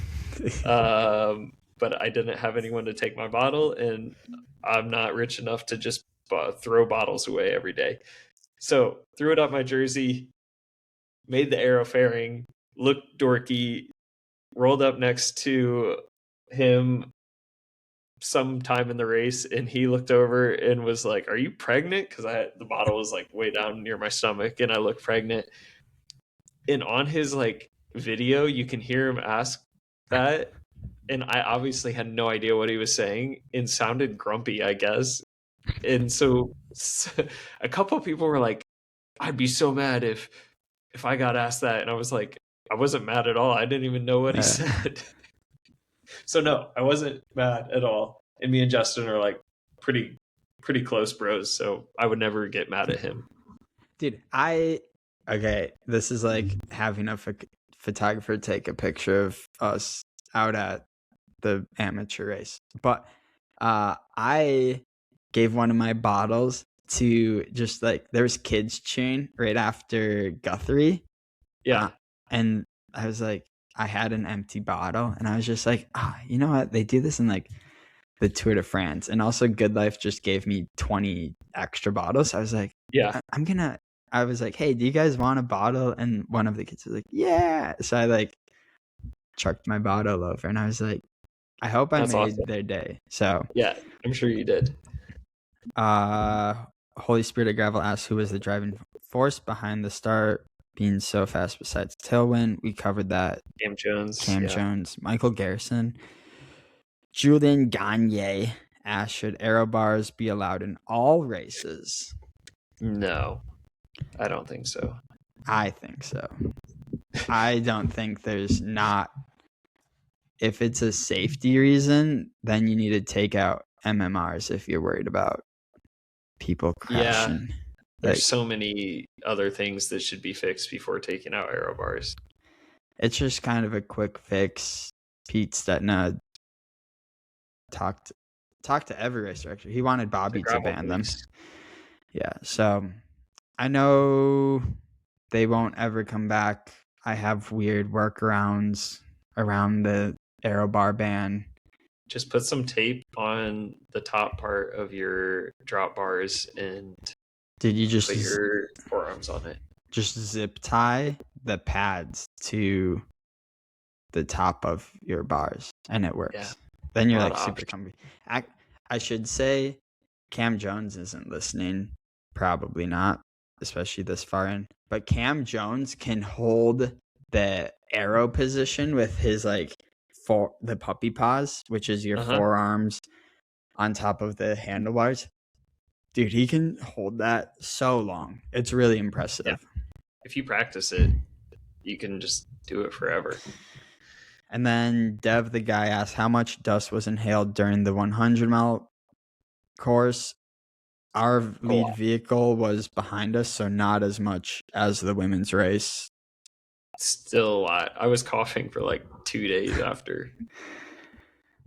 But I didn't have anyone to take my bottle, and I'm not rich enough to just throw bottles away every day. So threw it up my jersey, made the arrow fairing, looked dorky, rolled up next to him sometime in the race, and he looked over and was like, "Are you pregnant?" Because the bottle was like way down near my stomach, and I looked pregnant. And on his like video, you can hear him ask that, and I obviously had no idea what he was saying and sounded grumpy, I guess. And so a couple of people were like, "I'd be so mad if I got asked that," and I was like, I wasn't mad at all. I didn't even know what he said. So no, I wasn't mad at all. And me and Justin are like pretty close bros, so I would never get mad at him. Dude, this is like having a photographer take a picture of us out at the amateur race. But I gave one of my bottles to just like, there was kids cheering right after Guthrie. Yeah. And I was like, I had an empty bottle, and I was just like, you know what? They do this in like the Tour de France, and also Good Life just gave me 20 extra bottles. I was like, yeah, I was like, hey, do you guys want a bottle? And one of the kids was like, yeah. So I like chucked my bottle over, and I was like, I hope I made their day. So yeah, I'm sure you did. Holy Spirit of Gravel asks, who was the driving force behind the start being so fast besides Tailwind? We covered that. Cam Jones. Michael Garrison. Julian Gagne asks, should aero bars be allowed in all races? No, I don't think so. I think so. I don't think there's not. If it's a safety reason, then you need to take out MMRs if you're worried about people crashing. Yeah, there's so many other things that should be fixed before taking out aero bars. It's just kind of a quick fix. Pete Stetna talked to every racer, actually. He wanted Bobby to ban them. Yeah, so I know they won't ever come back. I have weird workarounds around the aero bar ban. Just put some tape on the top part of your drop bars and did you just put your forearms on it? Just zip tie the pads to the top of your bars, and it works. Yeah. Then you're like super comfy. I should say Cam Jones isn't listening. Probably not, especially this far in. But Cam Jones can hold the arrow position with his like the puppy paws, which is your forearms on top of the handlebars. Dude, he can hold that so long. It's really impressive. if you practice it, you can just do it forever. And then Dev, the guy, asked how much dust was inhaled during the 100-mile course. Our lead vehicle was behind us, so not as much as the women's race. Still a lot. I was coughing for like 2 days after.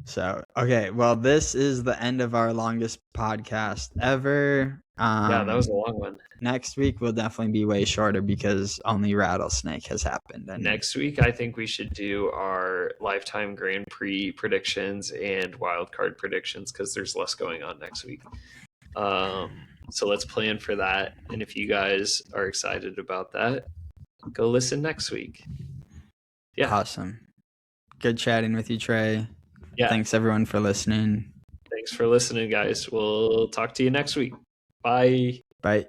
So, okay, well, this is the end of our longest podcast ever. Yeah, that was a long one. Next week will definitely be way shorter because only Rattlesnake has happened. And next week, I think we should do our lifetime Grand Prix predictions and wildcard predictions because there's less going on next week. So let's plan for that. And if you guys are excited about that, go listen next week. Yeah. Awesome. Good chatting with you, Trey. Yeah. Thanks, everyone, for listening. Thanks for listening, guys. We'll talk to you next week. Bye. Bye.